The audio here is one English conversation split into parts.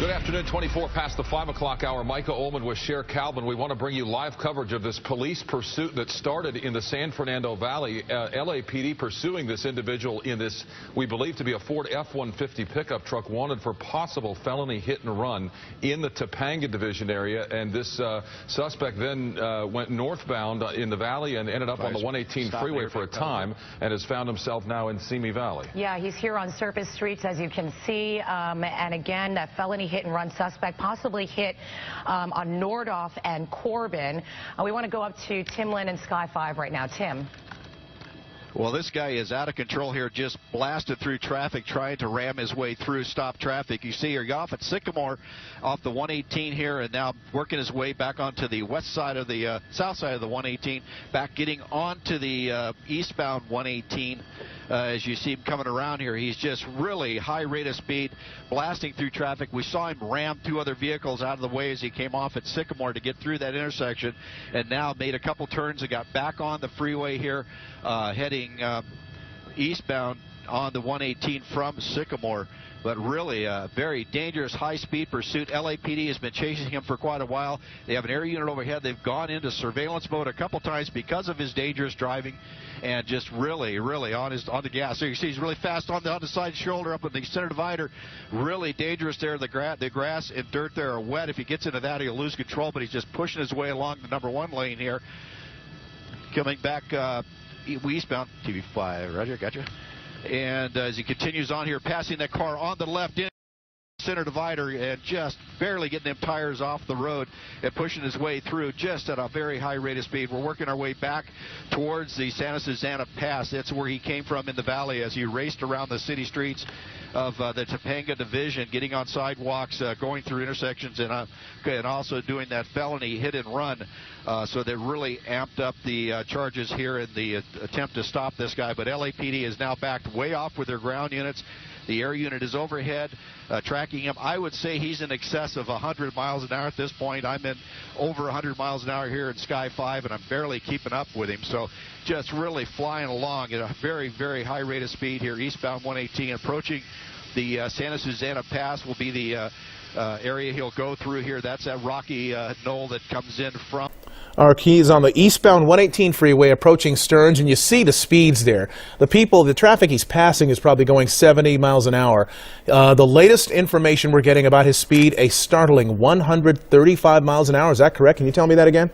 Good afternoon, 24 past the 5 o'clock hour. Micah Ullman with Cher Calvin. We want to bring you live coverage of this police pursuit that started in the San Fernando Valley. LAPD pursuing this individual in this, we believe to be a Ford F-150 pickup truck, wanted for possible felony hit and run in the Topanga Division area. And this suspect then went northbound in the valley and ended up on the 118 freeway for a time and has found himself now in Simi Valley. Yeah, he's here on surface streets, as you can see. And again, that felony hit and run suspect possibly hit on Nordoff and Corbin. We want to go up to Tim Lynn and Sky 5 right now. Tim. Well, this guy is out of control here, just blasted through traffic, trying to ram his way through stop traffic. You see here, off at Sycamore, off the 118 here, and now working his way back onto the west side of the south side of the 118, back getting onto the eastbound 118. As you see him coming around here, he's just really high rate of speed, blasting through traffic. We saw him ram two other vehicles out of the way as he came off at Sycamore to get through that intersection, and now made a couple turns and got back on the freeway here, heading eastbound on the 118 from Sycamore. But really a very dangerous high-speed pursuit. LAPD has been chasing him for quite a while. They have an air unit overhead. They've gone into surveillance mode a couple times because of his dangerous driving, and just really on the gas. So you see he's really fast on the side shoulder up at the center divider. Really dangerous there. The grass and dirt there are wet. If he gets into that, he'll lose control, but he's just pushing his way along the number 1 lane here. Coming back eastbound, TV5, Roger, gotcha. And as he continues on here, passing that car on the left in center divider and just barely getting them tires off the road and pushing his way through just at a very high rate of speed. We're working our way back towards the Santa Susana Pass. That's where he came from in the valley as he raced around the city streets of the Topanga Division, getting on sidewalks, going through intersections, and also doing that felony hit and run. So they really amped up the charges here in the attempt to stop this guy. But LAPD is now backed way off with their ground units. The air unit is overhead, tracking him. I would say he's in excess of 100 miles an hour at this point. I'm in over 100 miles an hour here in Sky 5, and I'm barely keeping up with him. So just really flying along at a very high rate of speed here, eastbound 118, approaching the Santa Susana Pass will be the area he'll go through here. That's that rocky knoll that comes in from. Our key is on the eastbound 118 freeway approaching Stearns, and you see the speeds there. The traffic he's passing is probably going 70 miles an hour. The latest information we're getting about his speed, a startling 135 miles an hour. Is that correct? Can you tell me that again?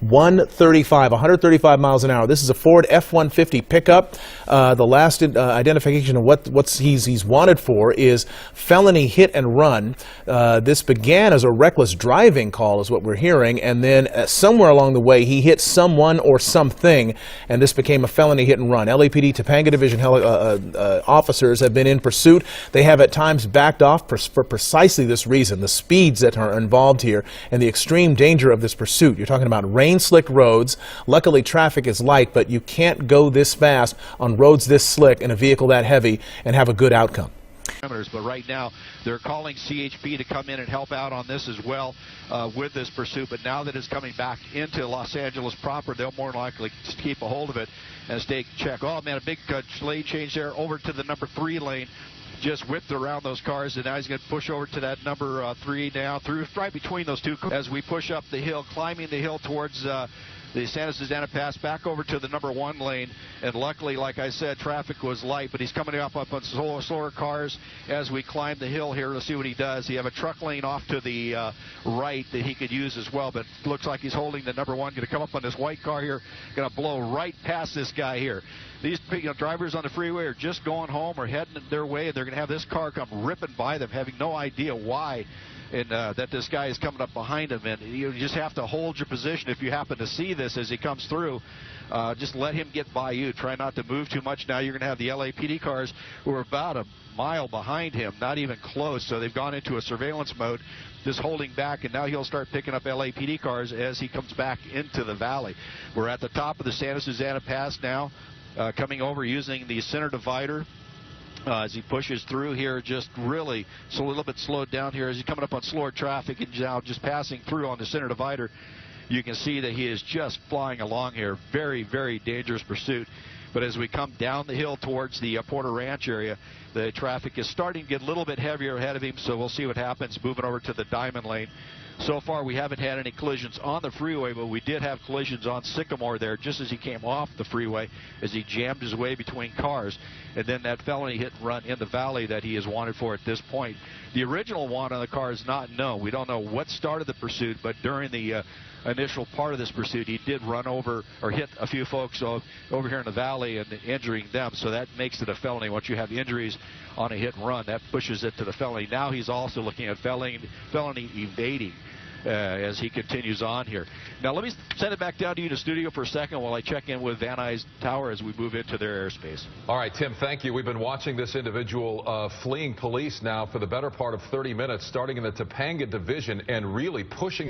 135 miles an hour. This is a Ford F-150 pickup. The last identification of what he's wanted for is felony hit and run. This began as a reckless driving call is what we're hearing, and then somewhere along the way he hit someone or something, and this became a felony hit and run. LAPD Topanga Division officers have been in pursuit. They have at times backed off for precisely this reason, the speeds that are involved here and the extreme danger of this pursuit. You're talking about rain-slick roads. Luckily, traffic is light, but you can't go this fast on roads this slick in a vehicle that heavy and have a good outcome. But right now, they're calling CHP to come in and help out on this as well with this pursuit. But now that it's coming back into Los Angeles proper, they'll more likely just keep a hold of it and stay check. Oh, man, a big lane change there over to the number 3 lane. Just whipped around those cars, and now he's going to push over to that number 3 now, through right between those two as we push up the hill, climbing the hill towards the Santa Susana Pass, back over to the number 1 lane. And luckily, like I said, traffic was light, but he's coming up on slower cars as we climb the hill here. Let's see what he does. You have a truck lane off to the right that he could use as well, but looks like he's holding the number 1. Going to come up on this white car here, going to blow right past this guy here. These drivers on the freeway are just going home or heading their way, and they're going to have this car come ripping by them, having no idea why, and that this guy is coming up behind him. And you just have to hold your position if you happen to see this as he comes through. Just let him get by you. Try not to move too much. Now you're going to have the LAPD cars who are about a mile behind him, not even close. So they've gone into a surveillance mode, just holding back, and now he'll start picking up LAPD cars as he comes back into the valley. We're at the top of the Santa Susana Pass now. Coming over using the center divider as he pushes through here, just really a little bit slowed down here as he's coming up on slower traffic and now just passing through on the center divider. You can see that he is just flying along here. Very dangerous pursuit. But as we come down the hill towards the Porter Ranch area, the traffic is starting to get a little bit heavier ahead of him, so we'll see what happens moving over to the Diamond Lane. So far, we haven't had any collisions on the freeway, but we did have collisions on Sycamore there just as he came off the freeway, as he jammed his way between cars. And then that felony hit and run in the valley that he is wanted for at this point. The original want on the car is not known. We don't know what started the pursuit, but during the initial part of this pursuit, he did run over or hit a few folks over here in the valley and injuring them. So that makes it a felony. Once you have injuries on a hit and run, that pushes it to the felony. Now he's also looking at felony evading as he continues on here. Now let me send it back down to you to studio for a second while I check in with Van Nuys Tower as we move into their airspace. All right, Tim, thank you. We've been watching this individual fleeing police now for the better part of 30 minutes, starting in the Topanga division and really pushing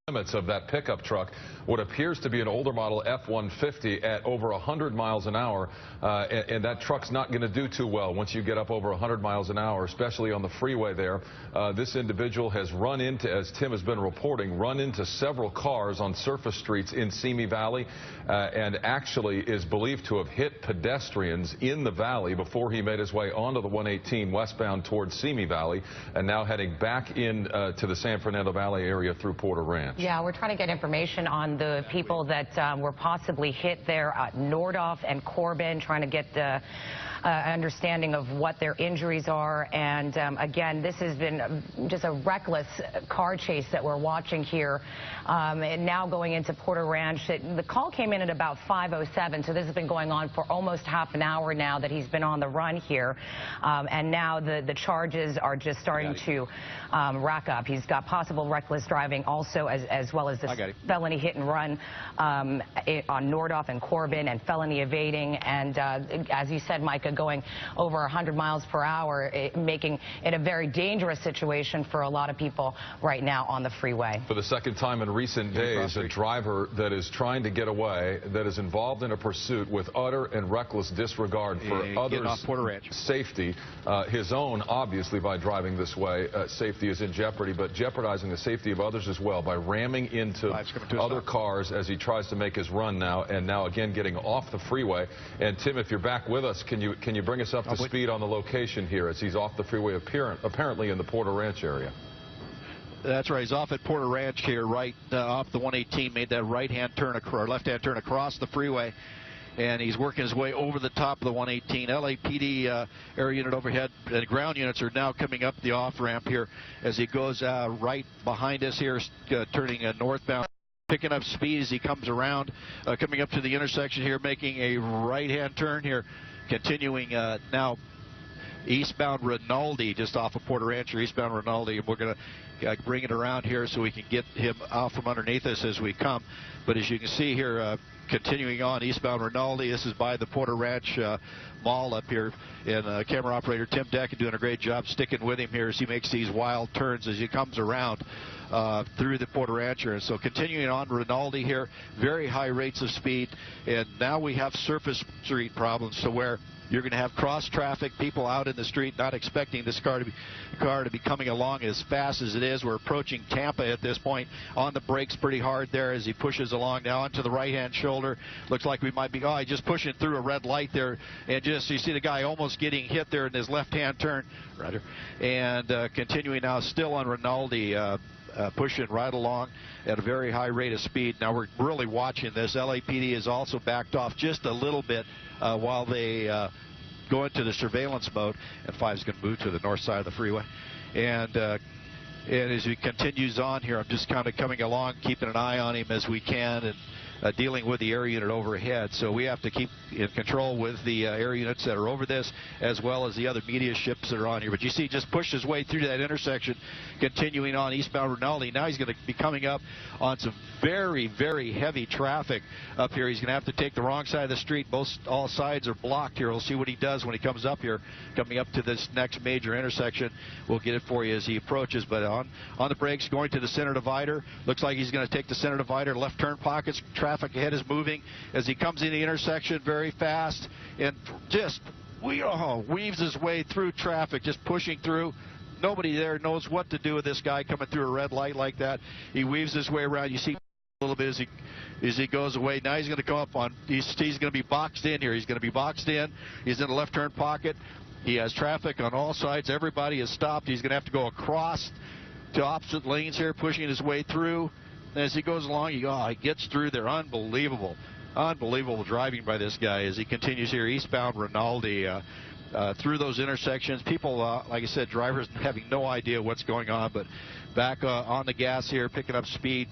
limits of that pickup truck, what appears to be an older model F-150 at over 100 miles an hour, and that truck's not going to do too well once you get up over 100 miles an hour, especially on the freeway there. This individual has run into, as Tim has been reporting, run into several cars on surface streets in Simi Valley, and actually is believed to have hit pedestrians in the valley before he made his way onto the 118 westbound towards Simi Valley, and now heading back in to the San Fernando Valley area through Porter Ranch. Yeah, we're trying to get information on the people that were possibly hit there at Nordoff and Corbin, trying to get the understanding of what their injuries are. And again, this has been just a reckless car chase that we're watching here. And now going into Porter Ranch, the call came in at about 5:07, so this has been going on for almost half an hour now that he's been on the run here. And now the charges are just starting to rack up. He's got possible reckless driving also, as well as this felony hit and run on Nordoff and Corbin, and felony evading, and as you said, Micah, going over 100 miles per hour, making it a very dangerous situation for a lot of people right now on the freeway. For the second time in recent days, a driver that is trying to get away, that is involved in a pursuit with utter and reckless disregard for others' safety, his own, obviously, by driving this way, safety is in jeopardy, but jeopardizing the safety of others as well by ramming into other cars as he tries to make his run now, and now again getting off the freeway. And Tim, if you're back with us, can you bring us up to speed on the location here as he's off the freeway, apparently in the Porter Ranch area? That's right. He's off at Porter Ranch here, right off the 118, made that right-hand turn or left-hand turn across the freeway, and he's working his way over the top of the 118. LAPD air unit overhead and ground units are now coming up the off-ramp here as he goes right behind us here, turning northbound, picking up speed as he comes around, coming up to the intersection here, making a right-hand turn here, continuing now eastbound Rinaldi, just off of Porter Ranch, or eastbound Rinaldi, and we're going to bring it around here so we can get him out from underneath us as we come. But as you can see here, continuing on eastbound Rinaldi, this is by the Porter Ranch Mall up here, and camera operator Tim Deck doing a great job sticking with him here as he makes these wild turns as he comes around through the Porter Ranch area. So continuing on Rinaldi here, very high rates of speed, and now we have surface street problems, so where you're going to have cross traffic, people out in the street not expecting this car to be coming along as fast as it is. We're approaching Tampa at this point, on the brakes pretty hard there as he pushes along now onto the right-hand shoulder. Looks like we might be just pushing through a red light there, and just you see the guy almost getting hit there in his left-hand turn, and continuing now still on Rinaldi. Pushing right along at a very high rate of speed. Now we're really watching this. LAPD is also backed off just a little bit while they go into the surveillance mode, and 5 is going to move to the north side of the freeway. And as he continues on here, I'm just kind of coming along, keeping an eye on him as we can, and dealing with the air unit overhead. So we have to keep in control with the air units that are over this, as well as the other media ships that are on here. But you see, just pushed his way through that intersection, continuing on eastbound Rinaldi. Now he's going to be coming up on some very, very heavy traffic up here. He's going to have to take the wrong side of the street. All sides are blocked here. We'll see what he does when he comes up here, coming up to this next major intersection. We'll get it for you as he approaches. But on the brakes, going to the center divider. Looks like he's going to take the center divider. Left turn pockets. Traffic ahead is moving as he comes in the intersection very fast, and just weaves his way through traffic, just pushing through. Nobody there knows what to do with this guy coming through a red light like that. He weaves his way around. You see little bit as he goes away. Now he's going to come up on, he's going to be boxed in here. He's going to be boxed in. He's in a left turn pocket. He has traffic on all sides. Everybody is stopped. He's going to have to go across to opposite lanes here, pushing his way through. And as he goes along, he gets through there. Unbelievable. Unbelievable driving by this guy as he continues here eastbound Rinaldi through those intersections. People, like I said, drivers having no idea what's going on, but back on the gas here, picking up speed.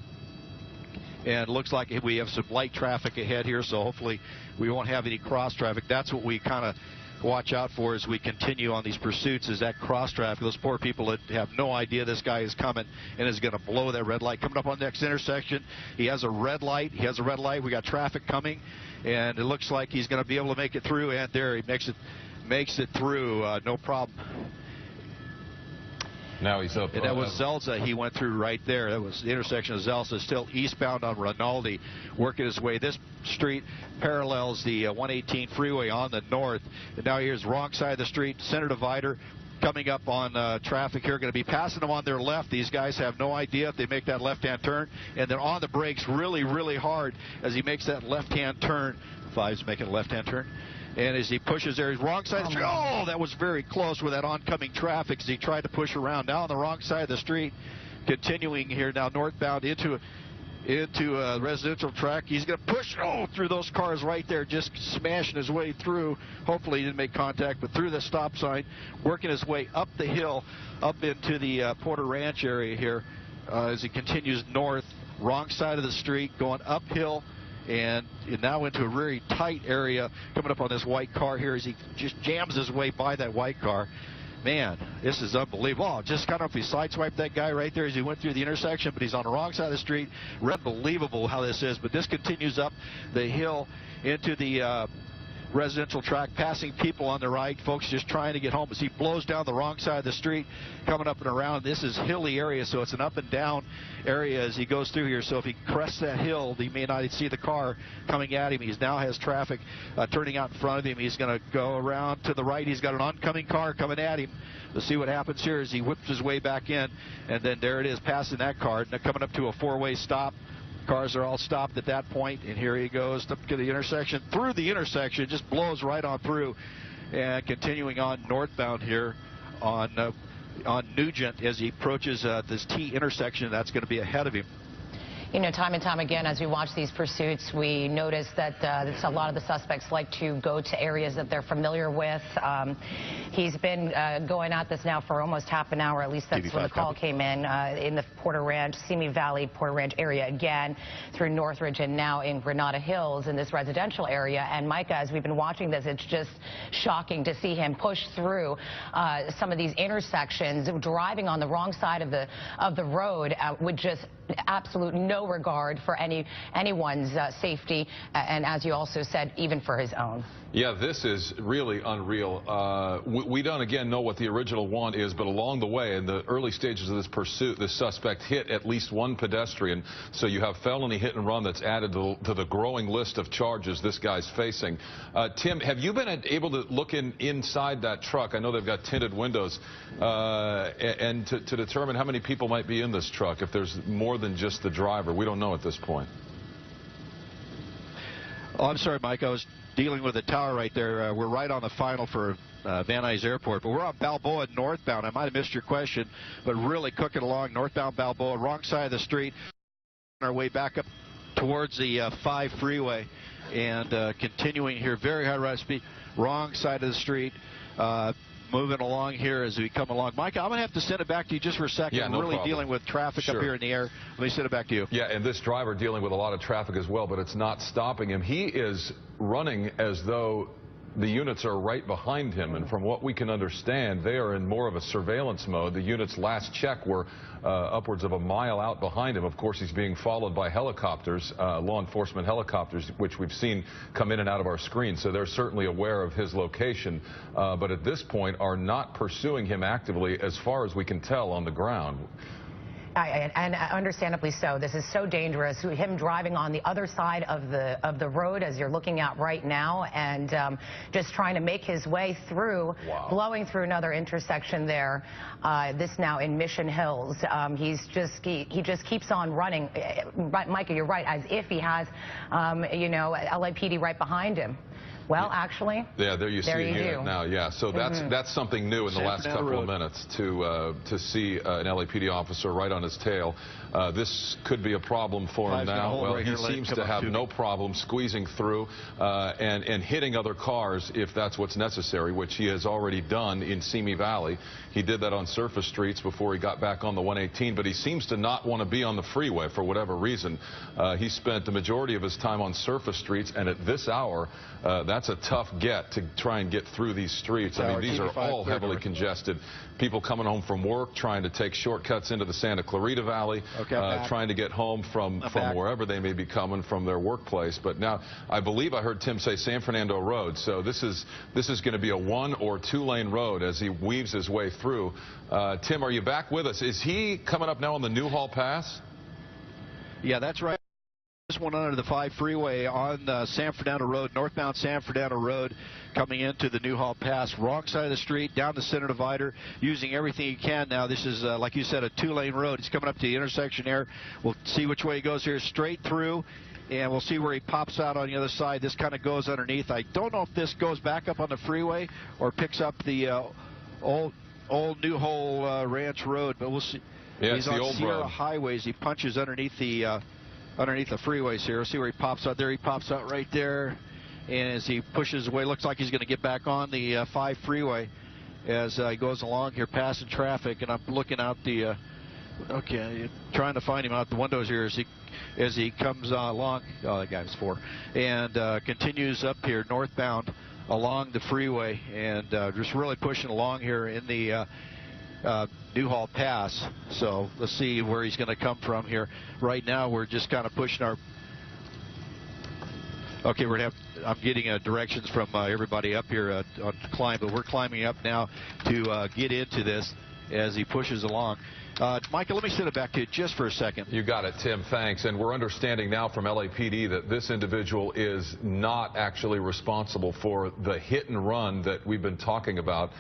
And it looks like we have some light traffic ahead here, so hopefully we won't have any cross traffic. That's what we kind of watch out for as we continue on these pursuits, is that cross traffic. Those poor people that have no idea this guy is coming and is going to blow that red light. Coming up on the next intersection, he has a red light. He has a red light. We got traffic coming, and it looks like he's going to be able to make it through. And there, he makes it through, no problem. Now he's up. And that was Zelza he went through right there. That was the intersection of Zelza, still eastbound on Rinaldi, working his way. This street parallels the 118 freeway on the north. And now here's wrong side of the street, center divider. Coming up on traffic here, going to be passing them on their left. These guys have no idea if they make that left-hand turn. And they're on the brakes really, really hard as he makes that left-hand turn. Five's making a left-hand turn. And as he pushes there, he's wrong side of the street. Oh, that was very close with that oncoming traffic as he tried to push around. Now on the wrong side of the street, continuing here now northbound into a residential track. He's going to push through those cars right there, just smashing his way through. Hopefully he didn't make contact, but through the stop sign, working his way up the hill, up into the Porter Ranch area here as he continues north, wrong side of the street, going uphill. And now into a very tight area coming up on this white car here as he just jams his way by that white car. Man, this is unbelievable. Oh, just kind of he sideswiped that guy right there as he went through the intersection, but he's on the wrong side of the street. Unbelievable how this is, but this continues up the hill into the residential track, passing people on the right, folks just trying to get home as he blows down the wrong side of the street, coming up and around. This is hilly area, so it's an up and down area as he goes through here. So if he crests that hill, he may not see the car coming at him. He now has traffic turning out in front of him. He's going to go around to the right. He's got an oncoming car coming at him. Let's see what happens here as he whips his way back in, and then there it is, passing that car. Now coming up to a four-way stop. Cars are all stopped at that point, and here he goes up to the intersection. Through the intersection, just blows right on through, and continuing on northbound here on Nugent as he approaches this T intersection that's going to be ahead of him. You know, time and time again, as we watch these pursuits, we notice that a lot of the suspects like to go to areas that they're familiar with. He's been going at this now for almost half an hour. At least that's when the call came in the Porter Ranch, Simi Valley, Porter Ranch area again, through Northridge and now in Granada Hills in this residential area. And Micah, as we've been watching this, it's just shocking to see him push through some of these intersections, driving on the wrong side of the road with just absolute no regard for anyone's safety, and as you also said, even for his own. Yeah, this is really unreal. We don't, again, know what the original one is, but along the way, in the early stages of this pursuit, this suspect hit at least one pedestrian. So you have felony hit and run that's added to the growing list of charges this guy's facing. Tim, have you been able to look inside that truck? I know they've got tinted windows, and to determine how many people might be in this truck, if there's more than just the driver. We don't know at this point. Oh, I'm sorry, Mike. I was dealing with the tower right there. We're right on the final for Van Nuys Airport, but we're on Balboa northbound. I might have missed your question, but really cooking along northbound Balboa, wrong side of the street, on our way back up towards the 5 freeway, and continuing here, very high rate of speed, wrong side of the street. Moving along here as we come along. Mike, I'm going to have to send it back to you just for a second. Yeah, no really problem. Dealing with traffic up here in the air. Let me send it back to you. Yeah, and this driver dealing with a lot of traffic as well, but it's not stopping him. He is running as though the units are right behind him, and from what we can understand, they are in more of a surveillance mode. The units last check were upwards of a mile out behind him. Of course, he's being followed by helicopters, law enforcement helicopters, which we've seen come in and out of our screen. So they're certainly aware of his location, but at this point are not pursuing him actively as far as we can tell on the ground. And understandably so. This is so dangerous. Him driving on the other side of the road, as you're looking at right now, and just trying to make his way through, blowing through another intersection there. This now in Mission Hills. He just keeps on running. Micah, you're right. As if he has, LAPD right behind him. Well, actually, yeah, there you see it now. Yeah, so that's something new in the last couple of minutes to see an LAPD officer right on his tail. This could be a problem for him now. Well, he seems to have no problem squeezing through and hitting other cars if that's what's necessary, which he has already done in Simi Valley. He did that on surface streets before he got back on the 118, but he seems to not want to be on the freeway for whatever reason. He spent the majority of his time on surface streets, and at this hour, that's a tough get to try and get through these streets. I mean, these are all heavily congested. People coming home from work, trying to take shortcuts into the Santa Clarita Valley, trying to get home from wherever they may be coming from their workplace. But now, I believe I heard Tim say San Fernando Road, so this is going to be a 1- or 2-lane road as he weaves his way through. Tim, are you back with us? Is he coming up now on the Newhall Pass? Yeah, that's right. This one under the 5 freeway on San Fernando Road, northbound San Fernando Road, coming into the Newhall Pass. Wrong side of the street, down the center divider, using everything he can now. This is, like you said, a 2-lane road. He's coming up to the intersection there. We'll see which way he goes here, straight through, and we'll see where he pops out on the other side. This kind of goes underneath. I don't know if this goes back up on the freeway or picks up the old Newhall Ranch Road, but we'll see. Yeah, he's on Sierra Highways. He punches underneath the freeways here. See where he pops out there. He pops out right there. And as he pushes away, looks like he's going to get back on the 5 freeway as he goes along here, passing traffic. And I'm looking out the, trying to find him out the windows here as he comes along. Oh, that guy was 4. And continues up here northbound along the freeway. And just really pushing along here in the Newhall Pass. So let's see where he's going to come from here. Right now, we're just kind of pushing our. Okay, we're going to have. I'm getting directions from everybody up here on climb, but we're climbing up now to get into this as he pushes along. Michael, let me send it back to you just for a second. You got it, Tim. Thanks. And we're understanding now from LAPD that this individual is not actually responsible for the hit and run that we've been talking about.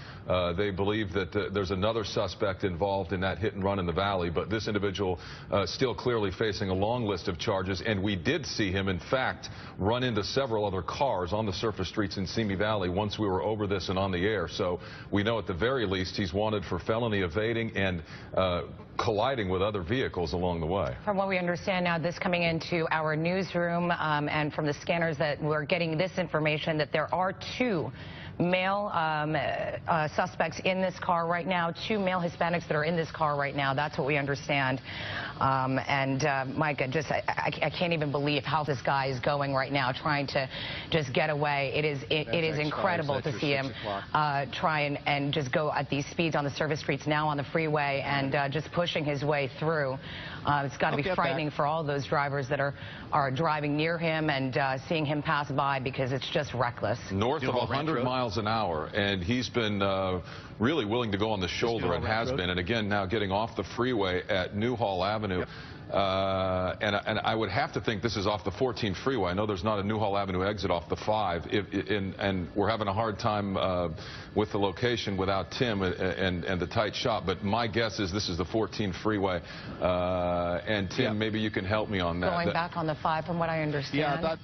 They believe that there's another suspect involved in that hit and run in the valley, but this individual still clearly facing a long list of charges. And we did see him, in fact, run into several other cars on the surface streets in Simi Valley once we were over this and on the air. So we know at the very least he's wanted for felony evading and colliding with other vehicles along the way. From what we understand now, this coming into our newsroom and from the scanners that we're getting this information that there are 2 male suspects in this car right now, 2 male Hispanics that are in this car right now. That's what we understand. Micah, I can't even believe how this guy is going right now, trying to just get away. It is incredible to see him try and just go at these speeds on the surface streets now on the freeway and just pushing his way through. It's got to be frightening for all those drivers that are driving near him and seeing him pass by, because it's just reckless. North of 100 miles an hour, and he's been really willing to go on the shoulder and has been. And again, now getting off the freeway at Newhall Avenue. Yep. And I would have to think this is off the 14 freeway. I know there's not a Newhall Avenue exit off the 5, and we're having a hard time with the location without Tim and the tight shot. But my guess is this is the 14 freeway. And Tim, maybe you can help me on that. Going back on the 5, from what I understand.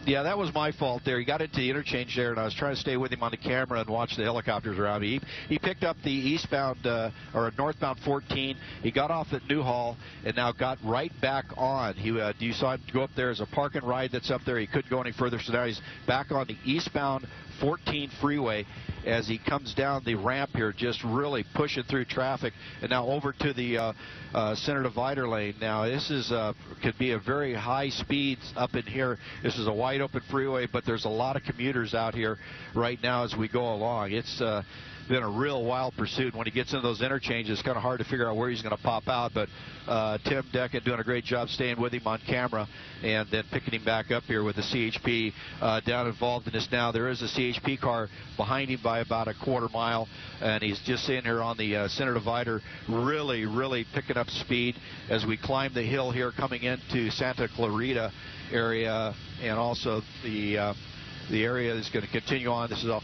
Yeah, that was my fault there. He got into the interchange there, and I was trying to stay with him on the camera and watch the helicopters around me. He picked up the eastbound or northbound 14. He got off at Newhall and now got right back on. You saw him go up there as a park and ride that's up there. He couldn't go any further, so now he's back on the eastbound 14 freeway as he comes down the ramp here, just really pushing through traffic, and now over to the center divider lane. Now this is could be a very high speeds up in here. This is a wide open freeway, but there's a lot of commuters out here right now as we go along. It's been a real wild pursuit. When he gets into those interchanges, it's kind of hard to figure out where he's going to pop out, but Tim Deckett doing a great job staying with him on camera and then picking him back up here with the CHP down involved in this now. There is a CHP car behind him by about a quarter mile, and he's just sitting here on the center divider, really picking up speed as we climb the hill here coming into Santa Clarita area, and also the area is going to continue on. This is all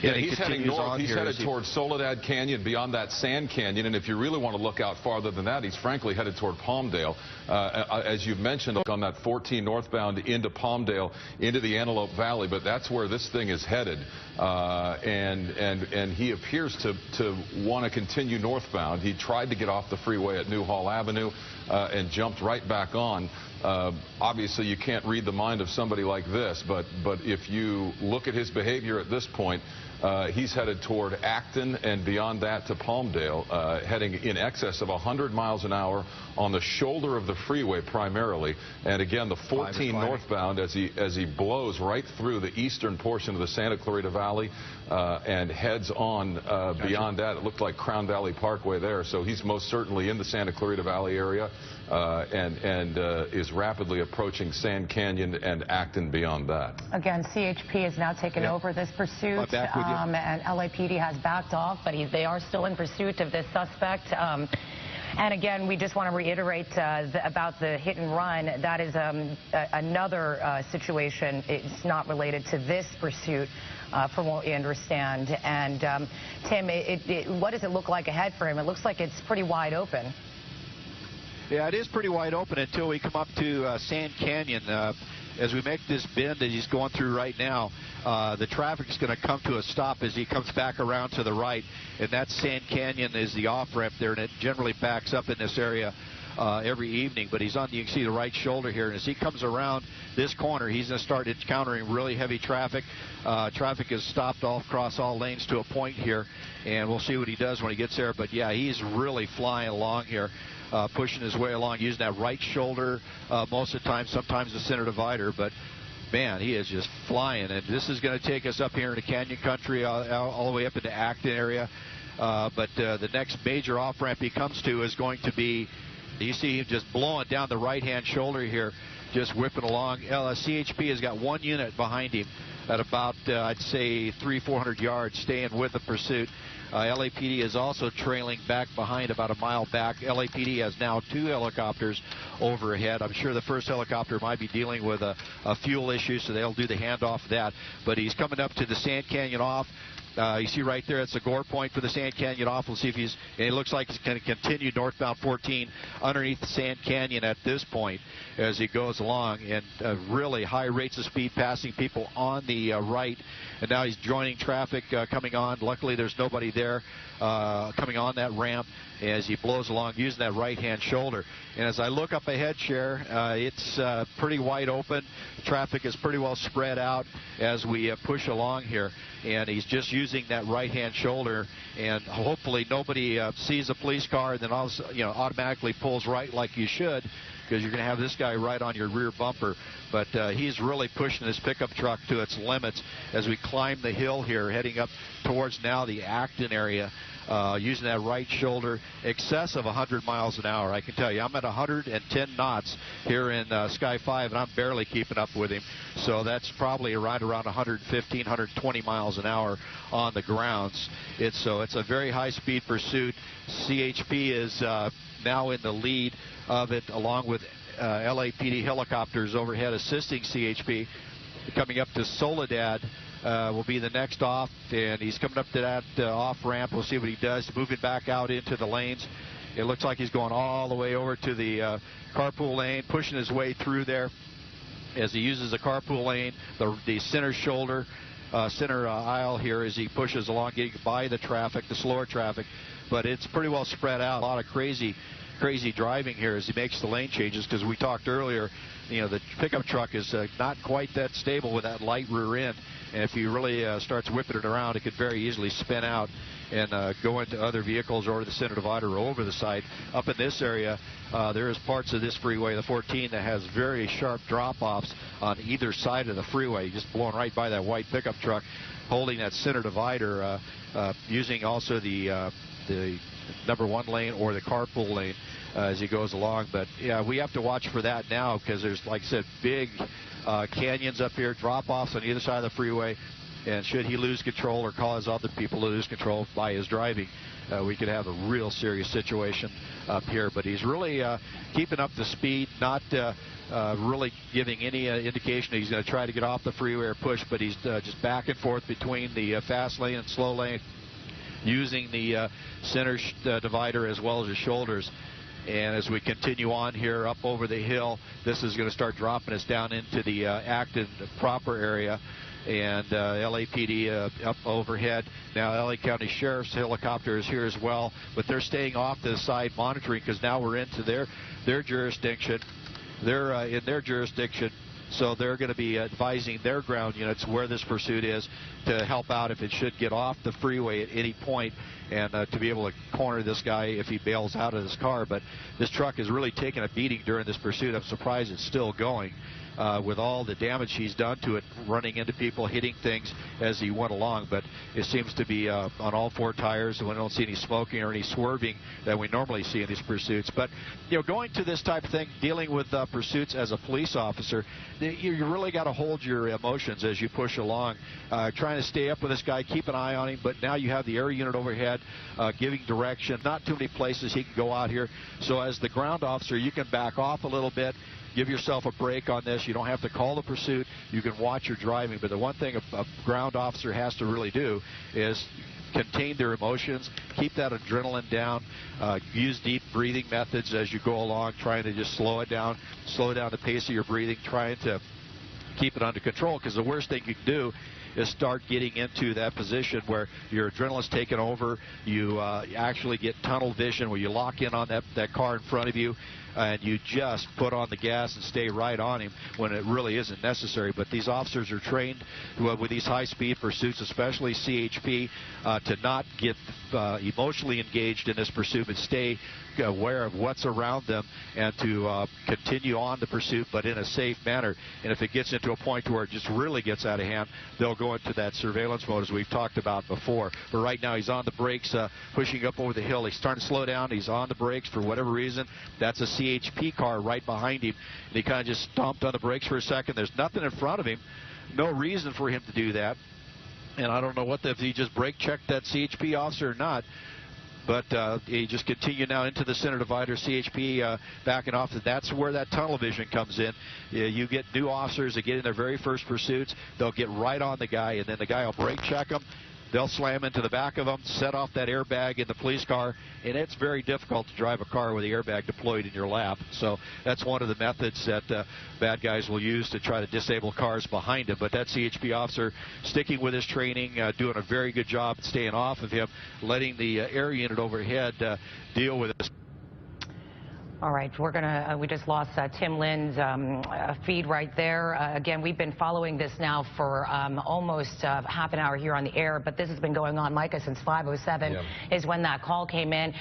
Yeah, he's heading north. He's headed towards Soledad Canyon, beyond that Sand Canyon. And if you really want to look out farther than that, he's frankly headed toward Palmdale. As you've mentioned, on that 14 northbound into Palmdale, into the Antelope Valley. But that's where this thing is headed. And he appears to want to continue northbound. He tried to get off the freeway at Newhall Avenue and jumped right back on. Obviously, you can't read the mind of somebody like this, but if you look at his behavior at this point, he's headed toward Acton and beyond that to Palmdale, heading in excess of 100 miles an hour on the shoulder of the freeway primarily. And again, the 14 northbound as he blows right through the eastern portion of the Santa Clarita Valley and heads on beyond that. It looked like Crown Valley Parkway there, so he's most certainly in the Santa Clarita Valley area and is rapidly approaching Sand Canyon and Acton beyond that. Again, CHP has now taken over this pursuit, and LAPD has backed off, but they are still in pursuit of this suspect. And again, we just want to reiterate about the hit and run. That is another situation. It's not related to this pursuit, from what we understand. And Tim, what does it look like ahead for him? It looks like it's pretty wide open. Yeah, it is pretty wide open until we come up to Sand Canyon. As we make this bend that he's going through right now, the traffic is going to come to a stop as he comes back around to the right, and that Sand Canyon is the off-ramp there, and it generally backs up in this area every evening. But he's on, you can see the right shoulder here, and as he comes around this corner, he's going to start encountering really heavy traffic. Traffic is stopped all across all lanes to a point here, and we'll see what he does when he gets there. But yeah, he's really flying along here. Pushing his way along, using that right shoulder most of the time, sometimes the center divider, but man, he is just flying. And this is going to take us up here into Canyon Country, all the way up into Acton area. But the next major off-ramp he comes to is going to be, you see him just blowing down the right-hand shoulder here, just whipping along. CHP has got one unit behind him at about, I'd say, 300-400 yards, staying with the pursuit. LAPD is also trailing back behind about a mile back. LAPD has now 2 helicopters overhead. I'm sure the first helicopter might be dealing with a fuel issue, so they'll do the handoff of that. But he's coming up to the Sand Canyon off. You see right there, it's a gore point for the Sand Canyon off. We'll see if and it looks like he's going to continue northbound 14 underneath the Sand Canyon at this point as he goes along, and really high rates of speed, passing people on the right. And now he's joining traffic coming on. Luckily, there's nobody there coming on that ramp as he blows along using that right-hand shoulder. And as I look up ahead, Cher, it's pretty wide open. Traffic is pretty well spread out as we push along here. And he's just using that right-hand shoulder, and hopefully nobody sees a police car and then also, automatically pulls right like you should, because you're going to have this guy right on your rear bumper. But he's really pushing his pickup truck to its limits as we climb the hill here, heading up towards now the Acton area, using that right shoulder, excess of 100 miles an hour. I can tell you, I'm at 110 knots here in Sky 5, and I'm barely keeping up with him. So that's probably right around 115, 120 miles an hour on the grounds. It's a very high-speed pursuit. CHP is now in the lead of it, along with LAPD helicopters overhead assisting CHP. Coming up to Soledad will be the next off, and he's coming up to that off-ramp. We'll see what he does, moving back out into the lanes. It looks like he's going all the way over to the carpool lane, pushing his way through there as he uses the carpool lane, the center shoulder, center aisle here as he pushes along, getting by the traffic, the slower traffic. But it's pretty well spread out. A lot of crazy crazy driving here as he makes the lane changes, because we talked earlier, you know, the pickup truck is not quite that stable with that light rear end, and if he really starts whipping it around, it could very easily spin out and go into other vehicles or the center divider or over the side. Up in this area, there is parts of this freeway, the 14, that has very sharp drop-offs on either side of the freeway, just blowing right by that white pickup truck, holding that center divider, using also the number 1 lane or the carpool lane as he goes along. But yeah, we have to watch for that now, because there's, like I said, big canyons up here, drop-offs on either side of the freeway. And should he lose control or cause other people to lose control by his driving, we could have a real serious situation up here. But he's really keeping up the speed, not really giving any indication that he's going to try to get off the freeway or push, but he's just back and forth between the fast lane and slow lane, using the center divider as well as his shoulders. And as we continue on here up over the hill, this is going to start dropping us down into the Acton proper area. And LAPD up overhead. Now LA County Sheriff's helicopter is here as well, but they're staying off to the side monitoring, because now we're into their jurisdiction. They're in their jurisdiction, so they're going to be advising their ground units where this pursuit is to help out if it should get off the freeway at any point, and to be able to corner this guy if he bails out of his car. But this truck is really taking a beating during this pursuit. I'm surprised it's still going. With all the damage he's done to it, running into people, hitting things as he went along. But it seems to be on all 4 tires, and we don't see any smoking or any swerving that we normally see in these pursuits. But, you know, going to this type of thing, dealing with pursuits as a police officer, you really got to hold your emotions as you push along, trying to stay up with this guy, keep an eye on him. But now you have the air unit overhead giving direction. Not too many places he can go out here. So as the ground officer, you can back off a little bit, give yourself a break on this. You don't have to call the pursuit. You can watch your driving. But the one thing a ground officer has to really do is contain their emotions, keep that adrenaline down, use deep breathing methods as you go along, trying to just slow down the pace of your breathing, trying to keep it under control, because the worst thing you can do is start getting into that position where your adrenaline's taken over. You actually get tunnel vision, where you lock in on that car in front of you, and you just put on the gas and stay right on him when it really isn't necessary. But these officers are trained with these high-speed pursuits, especially CHP, to not get emotionally engaged in this pursuit, but stay aware of what's around them and to continue on the pursuit, but in a safe manner. And if it gets into a point where it just really gets out of hand, they'll go into that surveillance mode, as we've talked about before. But right now he's on the brakes, pushing up over the hill. He's starting to slow down. He's on the brakes for whatever reason. That's a CHP car right behind him, and he kind of just stomped on the brakes for a second. There's nothing in front of him, no reason for him to do that. And I don't know if he just brake checked that CHP officer or not. But he just continued now into the center divider. CHP backing off. That's where that tunnel vision comes in. You get new officers that get in their very first pursuits. They'll get right on the guy, and then the guy will brake check them. They'll slam into the back of them, set off that airbag in the police car, and it's very difficult to drive a car with the airbag deployed in your lap. So that's one of the methods that bad guys will use to try to disable cars behind him. But that CHP officer sticking with his training, doing a very good job at staying off of him, letting the air unit overhead deal with this. All right, we just lost Tim Lynn's feed right there. Again, we've been following this now for almost half an hour here on the air, but this has been going on, Micah, since 5:07 is when that call came in.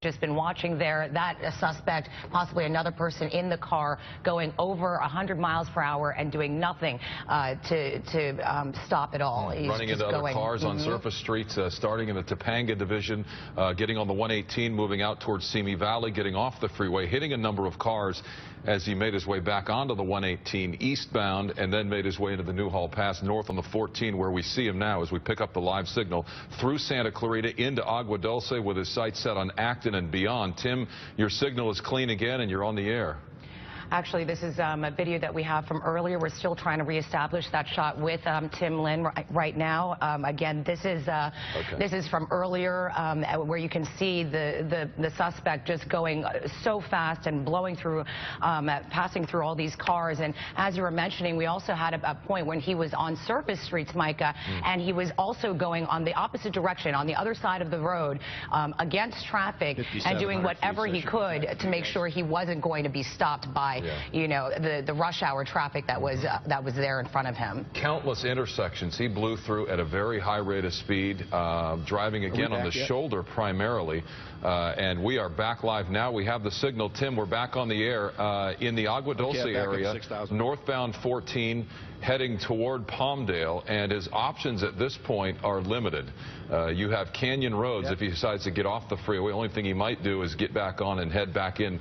Just been watching there, that suspect, possibly another person in the car, going over 100 miles per hour and doing nothing to stop it all. He's running into other cars on surface streets, starting in the Topanga division, getting on the 118, moving out towards Simi Valley, getting off the freeway, hitting a number of cars as he made his way back onto the 118 eastbound, and then made his way into the Newhall Pass north on the 14, where we see him now as we pick up the live signal through Santa Clarita into Agua Dulce with his sights set on Acton and beyond. Tim, your signal is clean again and you're on the air. Actually, this is a video that we have from earlier. We're still trying to reestablish that shot with Tim Lin right now. Again, this is from earlier, where you can see the suspect just going so fast and blowing through, passing through all these cars. And as you were mentioning, we also had a point when he was on surface streets, Micah, and he was also going on the opposite direction, on the other side of the road, against traffic, and doing whatever he could to make sure he wasn't going to be stopped by, you know, the rush hour traffic that was there in front of him. Countless intersections he blew through at a very high rate of speed, driving again on the shoulder primarily. And we are back live now. We have the signal. Tim, we're back on the air in the Agua Dulce area, northbound 14, heading toward Palmdale, and his options at this point are limited. You have Canyon Roads. If he decides to get off the freeway, the only thing he might do is get back on and head back in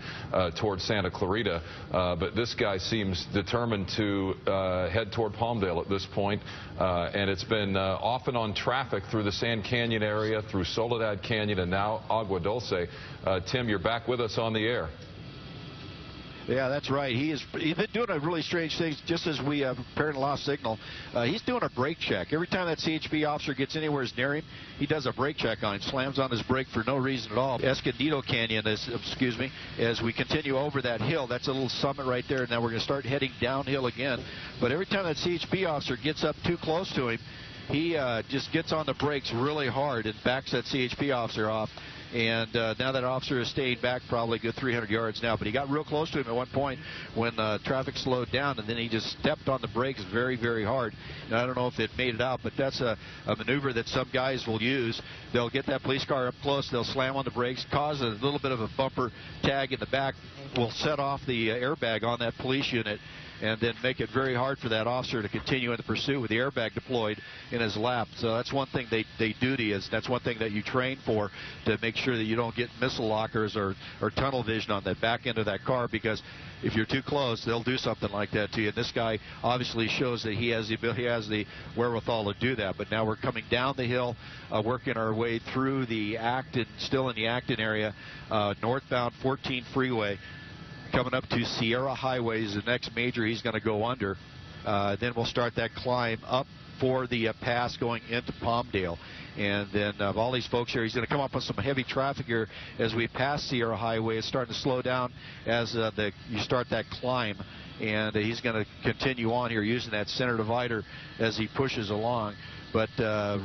towards Santa Clarita. But this guy seems determined to head toward Palmdale at this point. And it's been off and on traffic through the Sand Canyon area, through Soledad Canyon, and now Agua Dulce. Tim, you're back with us on the air. Yeah, that's right. He's been doing a really strange thing, just as we apparently lost signal. He's doing a brake check. Every time that CHP officer gets anywhere near him, he does a brake check on him, slams on his brake for no reason at all. Escondido Canyon, as we continue over that hill, that's a little summit right there. Now we're going to start heading downhill again. But every time that CHP officer gets up too close to him, he just gets on the brakes really hard and backs that CHP officer off. And now that officer is staying back probably a good 300 yards now. But he got real close to him at one point when traffic slowed down, and then he just stepped on the brakes very, very hard. And I don't know if it made it out, but that's a maneuver that some guys will use. They'll get that police car up close, they'll slam on the brakes, cause a little bit of a bumper tag in the back, will set off the airbag on that police unit, and then make it very hard for that officer to continue in the pursuit with the airbag deployed in his lap. So that's one thing they do to you. That's one thing that you train for, to make sure that you don't get missile lockers or tunnel vision on that back end of that car, because if you're too close, they'll do something like that to you. And this guy obviously shows that he has the wherewithal to do that. But now we're coming down the hill, working our way through the Acton, still in the Acton area, northbound 14 freeway. Coming up to Sierra Highway is the next major he's going to go under. Then we'll start that climb up for the pass going into Palmdale. And then all these folks here, he's going to come up on some heavy traffic here as we pass Sierra Highway. It's starting to slow down as you start that climb. And he's going to continue on here using that center divider as he pushes along. But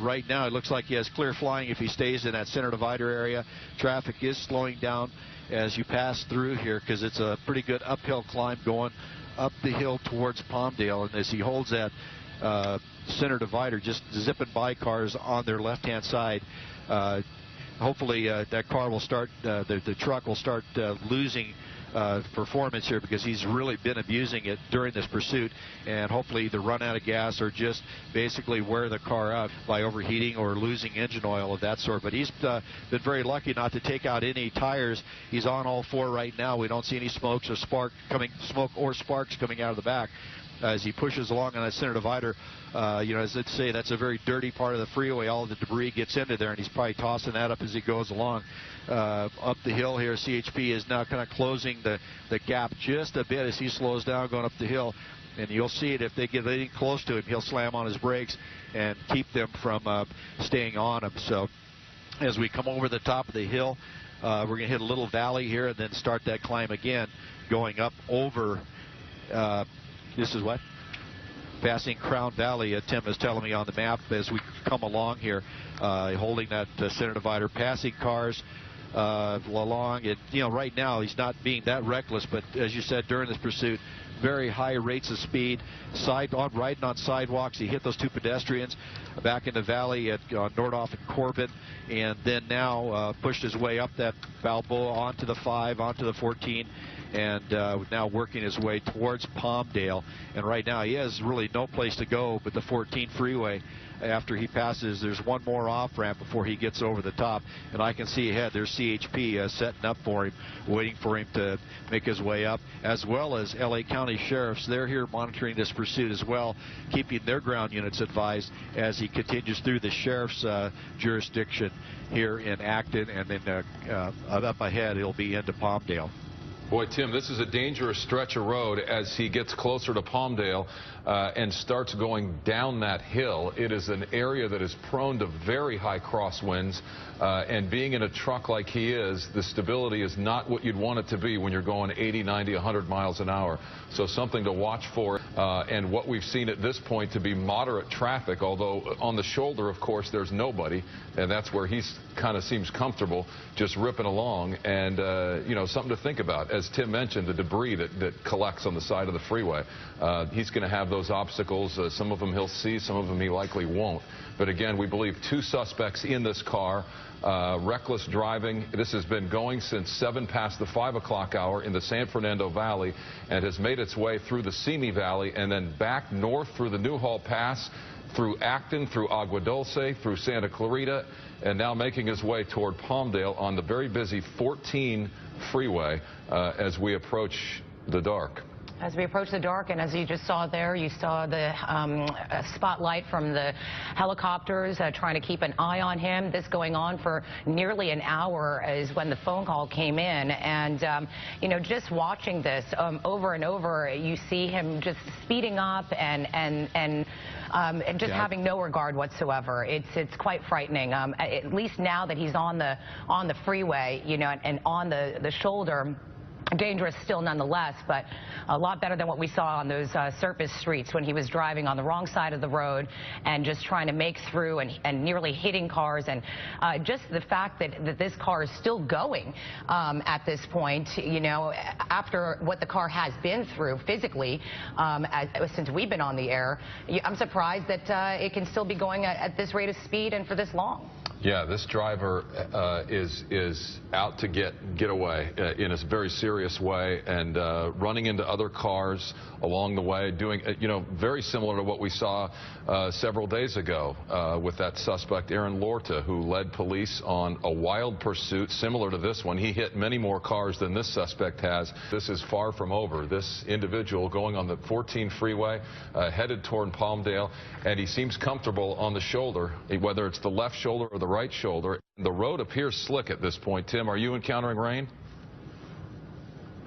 right now it looks like he has clear flying if he stays in that center divider area. Traffic is slowing down as you pass through here, because it's a pretty good uphill climb going up the hill towards Palmdale. And as he holds that center divider, just zipping by cars on their left-hand side, hopefully that car will start, the truck will start losing performance here, because he's really been abusing it during this pursuit, and hopefully either run out of gas or just basically wear the car out by overheating or losing engine oil of that sort. But he's been very lucky not to take out any tires. He's on all four right now. We don't see any smoke or sparks coming out of the back. As he pushes along on that center divider, you know, as they say, that's a very dirty part of the freeway. All of the debris gets into there, and he's probably tossing that up as he goes along. Up the hill here, CHP is now kind of closing the gap just a bit as he slows down going up the hill. And you'll see it if they get anything close to him, he'll slam on his brakes and keep them from staying on him. So as we come over the top of the hill, we're going to hit a little valley here and then start that climb again, going up over... this is what? Passing Crown Valley, Tim is telling me on the map as we come along here, holding that center divider, passing cars along. And, you know, right now he's not being that reckless, but as you said, during this pursuit, very high rates of speed, riding on sidewalks. He hit those two pedestrians back in the valley at Nordhoff and Corbin, and then now pushed his way up that Balboa onto the 5, onto the 14, and now working his way towards Palmdale. And right now he has really no place to go but the 14 freeway. After he passes, there's one more off-ramp before he gets over the top, and I can see ahead there's CHP setting up for him, waiting for him to make his way up, as well as LA County Sheriffs. They're here monitoring this pursuit as well, keeping their ground units advised as he continues through the Sheriff's jurisdiction here in Acton, and then up ahead he'll be into Palmdale. Boy, Tim, this is a dangerous stretch of road as he gets closer to Palmdale and starts going down that hill. It is an area that is prone to very high crosswinds, and being in a truck like he is, the stability is not what you'd want it to be when you're going 80, 90, 100 miles an hour. So something to watch for, and what we've seen at this point to be moderate traffic, although on the shoulder, of course, there's nobody, and that's where he kind of seems comfortable just ripping along, and, you know, something to think about. As Tim mentioned, the debris that collects on the side of the freeway. He's going to have those obstacles. Some of them he'll see, some of them he likely won't. But again, we believe 2 suspects in this car. Reckless driving. This has been going since 7 past the 5 o'clock hour in the San Fernando Valley and has made its way through the Simi Valley and then back north through the Newhall Pass, through Acton, through Agua Dulce, through Santa Clarita, and now making his way toward Palmdale on the very busy 14 freeway as we approach the dark. As we approach the dark, and as you just saw there, you saw the spotlight from the helicopters trying to keep an eye on him. This going on for nearly an hour is when the phone call came in. And, you know, just watching this over and over, you see him just speeding up and just having no regard whatsoever. It's quite frightening. At least now that he's on the freeway, you know, and on the shoulder. Dangerous still nonetheless, but a lot better than what we saw on those surface streets when he was driving on the wrong side of the road and just trying to make through and nearly hitting cars. And just the fact that this car is still going at this point, you know, after what the car has been through physically since we've been on the air, I'm surprised that it can still be going at this rate of speed and for this long. Yeah, this driver is out to get away in a very serious way and running into other cars along the way, doing, you know, very similar to what we saw several days ago with that suspect, Aaron Lorta, who led police on a wild pursuit similar to this one. He hit many more cars than this suspect has. This is far from over. This individual going on the 14 freeway headed toward Palmdale, and he seems comfortable on the shoulder, whether it's the left shoulder or the right shoulder. The road appears slick at this point. Tim, are you encountering rain?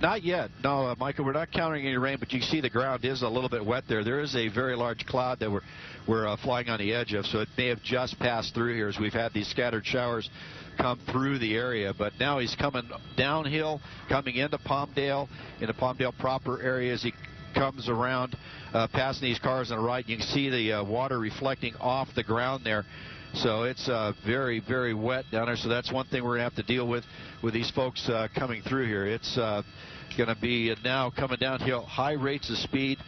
Not yet. No, Michael, we're not encountering any rain, but you see the ground is a little bit wet there. There is a very large cloud that we're flying on the edge of, so it may have just passed through here as we've had these scattered showers come through the area. But now he's coming downhill, coming into Palmdale proper area as he comes around, passing these cars on the right. You can see the water reflecting off the ground there. So it's very, very wet down there. So that's one thing we're going to have to deal with these folks coming through here. It's going to be now coming downhill, high rates of speed,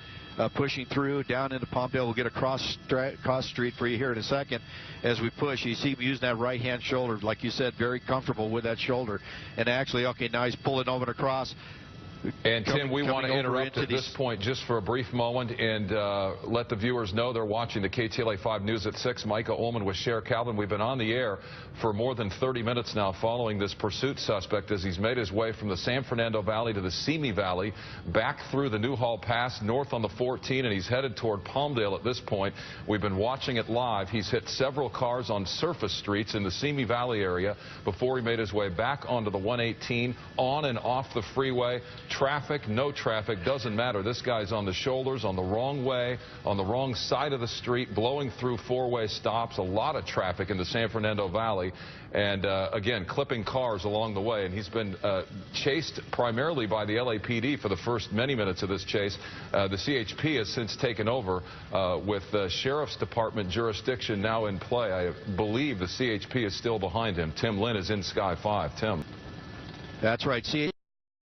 pushing through down into Palmdale. We'll get a cross street for you here in a second as we push. You see him using that right-hand shoulder, like you said, very comfortable with that shoulder. And actually, okay, now he's pulling over and across. And Tim, we want to interrupt at this point just for a brief moment and let the viewers know they're watching the KTLA 5 News at 6. Micah Ullman with Cher Calvin. We've been on the air for more than 30 minutes now following this pursuit suspect as he's made his way from the San Fernando Valley to the Simi Valley, back through the Newhall Pass, north on the 14, and he's headed toward Palmdale at this point. We've been watching it live. He's hit several cars on surface streets in the Simi Valley area before he made his way back onto the 118, on and off the freeway. Traffic, no traffic, doesn't matter. This guy's on the shoulders, on the wrong way, on the wrong side of the street, blowing through four-way stops. A lot of traffic in the San Fernando Valley. And, again, clipping cars along the way. And he's been chased primarily by the LAPD for the first many minutes of this chase. The CHP has since taken over with the Sheriff's Department jurisdiction now in play. I believe the CHP is still behind him. Tim Lynn is in Sky 5. Tim. That's right. CHP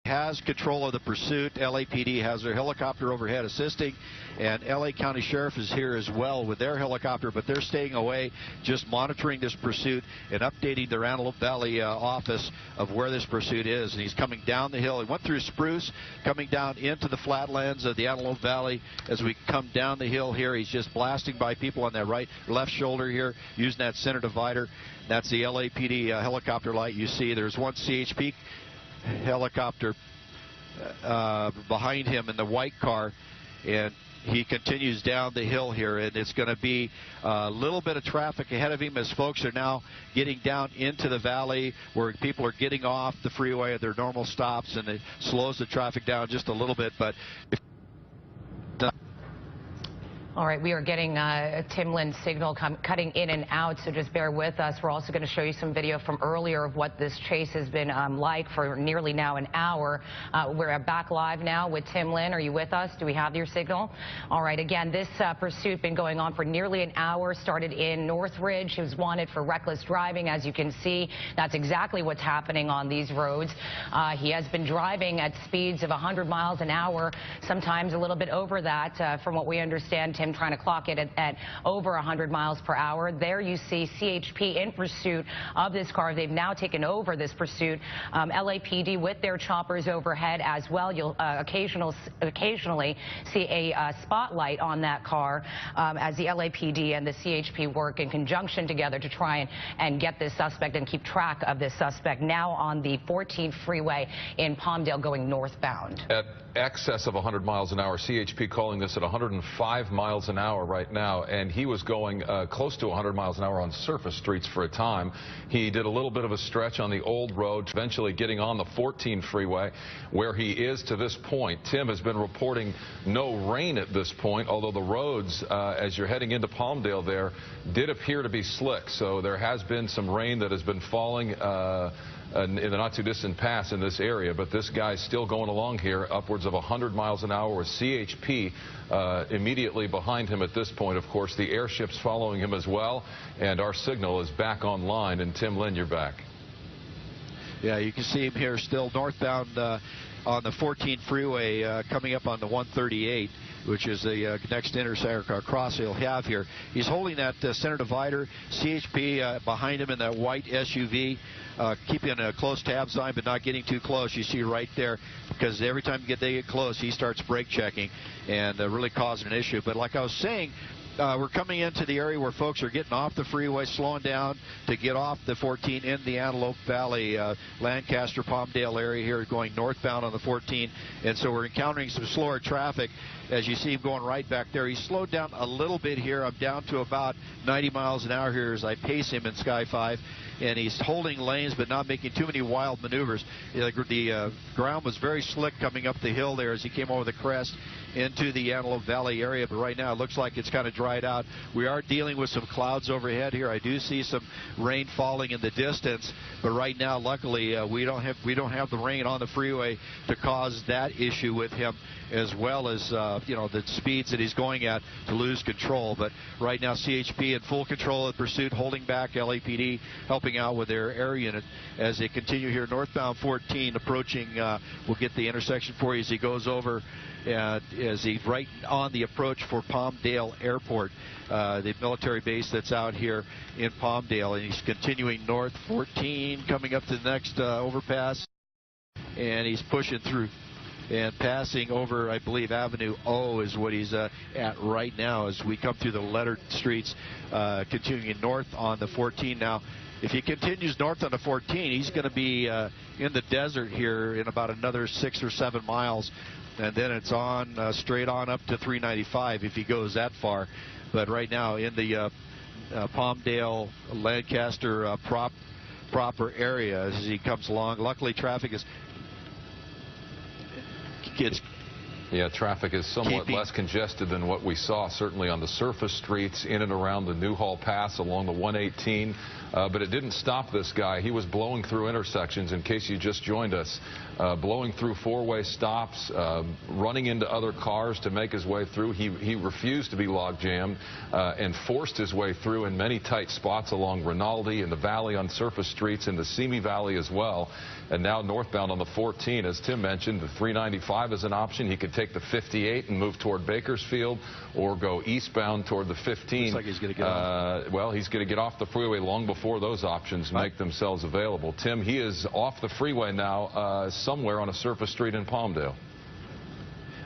has control of the pursuit. LAPD has their helicopter overhead assisting, and LA County Sheriff is here as well with their helicopter, but they're staying away, just monitoring this pursuit and updating their Antelope Valley office of where this pursuit is. And he's coming down the hill. He went through Spruce, coming down into the flatlands of the Antelope Valley. As we come down the hill here, he's just blasting by people on that left shoulder here, using that center divider. That's the LAPD helicopter light you see. There's one CHP helicopter behind him in the white car, and he continues down the hill here, and it's going to be a little bit of traffic ahead of him as folks are now getting down into the valley where people are getting off the freeway at their normal stops, and it slows the traffic down just a little bit. But all right, we are getting Tim Lynn's signal cutting in and out, so just bear with us. We're also going to show you some video from earlier of what this chase has been like for nearly now an hour. We're back live now with Tim Lynn. Are you with us? Do we have your signal? All right, again, this pursuit been going on for nearly an hour. Started in Northridge. He was wanted for reckless driving. As you can see, that's exactly what's happening on these roads. He has been driving at speeds of 100 miles an hour, sometimes a little bit over that, from what we understand. Tim trying to clock it at over 100 miles per hour. There you see CHP in pursuit of this car. They've now taken over this pursuit. LAPD with their choppers overhead as well. You'll occasionally see a spotlight on that car as the LAPD and the CHP work in conjunction together to try and get this suspect and keep track of this suspect now on the 14 freeway in Palmdale going northbound. At excess of 100 miles an hour, CHP calling this at 105 miles an hour right now, and he was going close to 100 miles an hour on surface streets for a time. He did a little bit of a stretch on the old road, eventually getting on the 14 freeway where he is to this point. Tim has been reporting no rain at this point, although the roads, as you're heading into Palmdale there, did appear to be slick. So there has been some rain that has been falling in the not-too-distant past in this area, but this guy's still going along here, upwards of 100 miles an hour with CHP immediately behind him at this point. Of course, the airship's following him as well, and our signal is back online. And Tim Lynn, you're back. Yeah, you can see him here still northbound on the 14 freeway coming up on the 138, which is the next intersection cross he'll have here. He's holding that center divider, CHP behind him in that white SUV, keeping a close tabs on, but not getting too close. You see right there, because every time they get close, he starts brake checking and really causing an issue. But like I was saying, we're coming into the area where folks are getting off the freeway, slowing down to get off the 14 in the Antelope Valley, Lancaster, Palmdale area here, going northbound on the 14. And so we're encountering some slower traffic. As you see him going right back there, he slowed down a little bit here. I'm down to about 90 miles an hour here as I pace him in Sky 5. And he's holding lanes but not making too many wild maneuvers. The ground was very slick coming up the hill there as he came over the crest into the Antelope Valley area, but right now it looks like it's kind of dried out. We are dealing with some clouds overhead here. I do see some rain falling in the distance, but right now luckily we don't have the rain on the freeway to cause that issue with him, as well as the speeds that he's going at to lose control. But right now CHP in full control of the pursuit, holding back. LAPD helping out with their air unit as they continue here northbound 14 approaching. We'll get the intersection for you as he goes over as he's right on the approach for Palmdale Airport, the military base that's out here in Palmdale. And he's continuing north 14, coming up to the next overpass, and he's pushing through and passing over, I believe, Avenue O is what he's at right now as we come through the lettered streets, continuing north on the 14 now. If he continues north on the 14, he's going to be in the desert here in about another 6 or 7 miles. And then it's on straight on up to 395 if he goes that far. But right now in the Palmdale, Lancaster proper area as he comes along, luckily traffic is traffic is somewhat less congested than what we saw certainly on the surface streets in and around the Newhall Pass along the 118. But it didn't stop this guy. He was blowing through intersections, in case you just joined us, blowing through four-way stops, running into other cars to make his way through. He refused to be log jammed and forced his way through in many tight spots along Rinaldi and the valley on surface streets, in the Simi Valley as well. And now northbound on the 14, as Tim mentioned, the 395 is an option. He could take the 58 and move toward Bakersfield, or go eastbound toward the 15. Looks like he's going to get off. Well, he's going to get off the freeway long before those options make themselves available. Tim, he is off the freeway now somewhere on a surface street in Palmdale.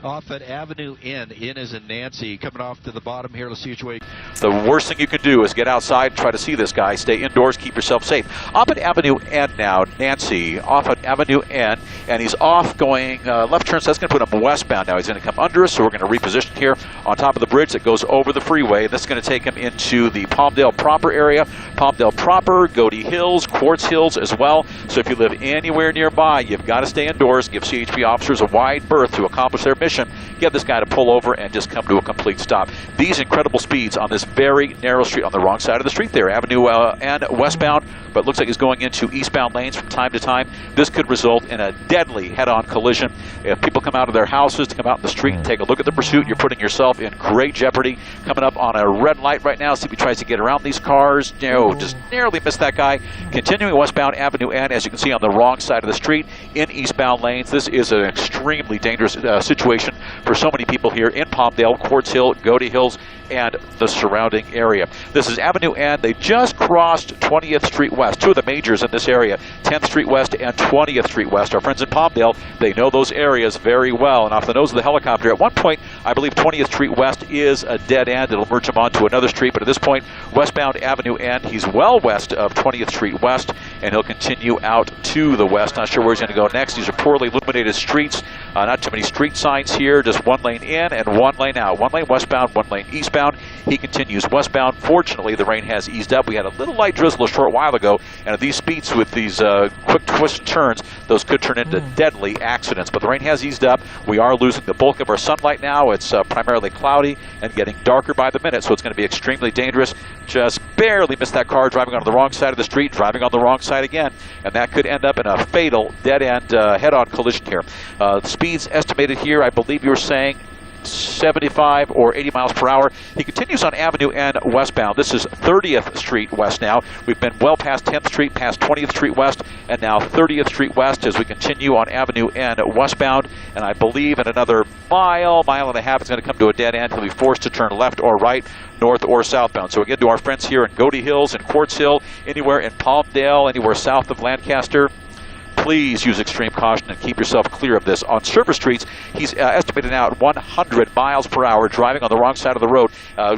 off at Avenue N. In is in Nancy. Coming off to the bottom here. Let's see which way. The worst thing you can do is get outside and try to see this guy. Stay indoors, keep yourself safe. Up at Avenue N now, Nancy, off at Avenue N, and he's off going left turn, so that's going to put him westbound now. He's going to come under us, so we're going to reposition here on top of the bridge that goes over the freeway. This is going to take him into the Palmdale proper area. Palmdale proper, Godey Hills, Quartz Hills as well. So if you live anywhere nearby, you've got to stay indoors, give CHP officers a wide berth to accomplish their mission, get this guy to pull over and just come to a complete stop. These incredible speeds on this very narrow street on the wrong side of the street there, Avenue N westbound, but looks like he's going into eastbound lanes from time to time. This could result in a deadly head-on collision. If people come out of their houses to come out in the street and take a look at the pursuit, you're putting yourself in great jeopardy. Coming up on a red light right now, see if he tries to get around these cars. No, just narrowly missed that guy. Continuing westbound Avenue N, as you can see on the wrong side of the street, in eastbound lanes. This is an extremely dangerous situation for so many people here in Palmdale, Quartz Hill, Godey Hills, and the surrounding area. This is Avenue N. They just crossed 20th Street West, two of the majors in this area, 10th Street West and 20th Street West. Our friends in Palmdale, they know those areas very well. And off the nose of the helicopter, at one point, I believe 20th Street West is a dead end. It'll merge him onto another street, but at this point, westbound Avenue N, he's well west of 20th Street West, and he'll continue out to the west. Not sure where he's going to go next. These are poorly illuminated streets. Not too many street signs here, just one lane in and one lane out. One lane westbound, one lane eastbound. He continues westbound. Fortunately, the rain has eased up. We had a little light drizzle a short while ago, and at these speeds with these quick twist turns, those could turn into deadly accidents. But the rain has eased up. We are losing the bulk of our sunlight now. It's primarily cloudy and getting darker by the minute, so it's going to be extremely dangerous. Just barely missed that car driving on the wrong side of the street, driving on the wrong side again, and that could end up in a fatal dead-end head-on collision here. The speeds estimated here, I believe you were saying 75 or 80 miles per hour. He continues on Avenue N westbound. This is 30th Street West now. We've been well past 10th Street, past 20th Street West, and now 30th Street West as we continue on Avenue N westbound. And I believe in another mile and a half, it's going to come to a dead end. He'll be forced to turn left or right, north or southbound. So again, to our friends here in Godey Hills and Quartz Hill, anywhere in Palmdale, anywhere south of Lancaster, please use extreme caution and keep yourself clear of this. On surface streets, he's estimated now at 100 miles per hour, driving on the wrong side of the road,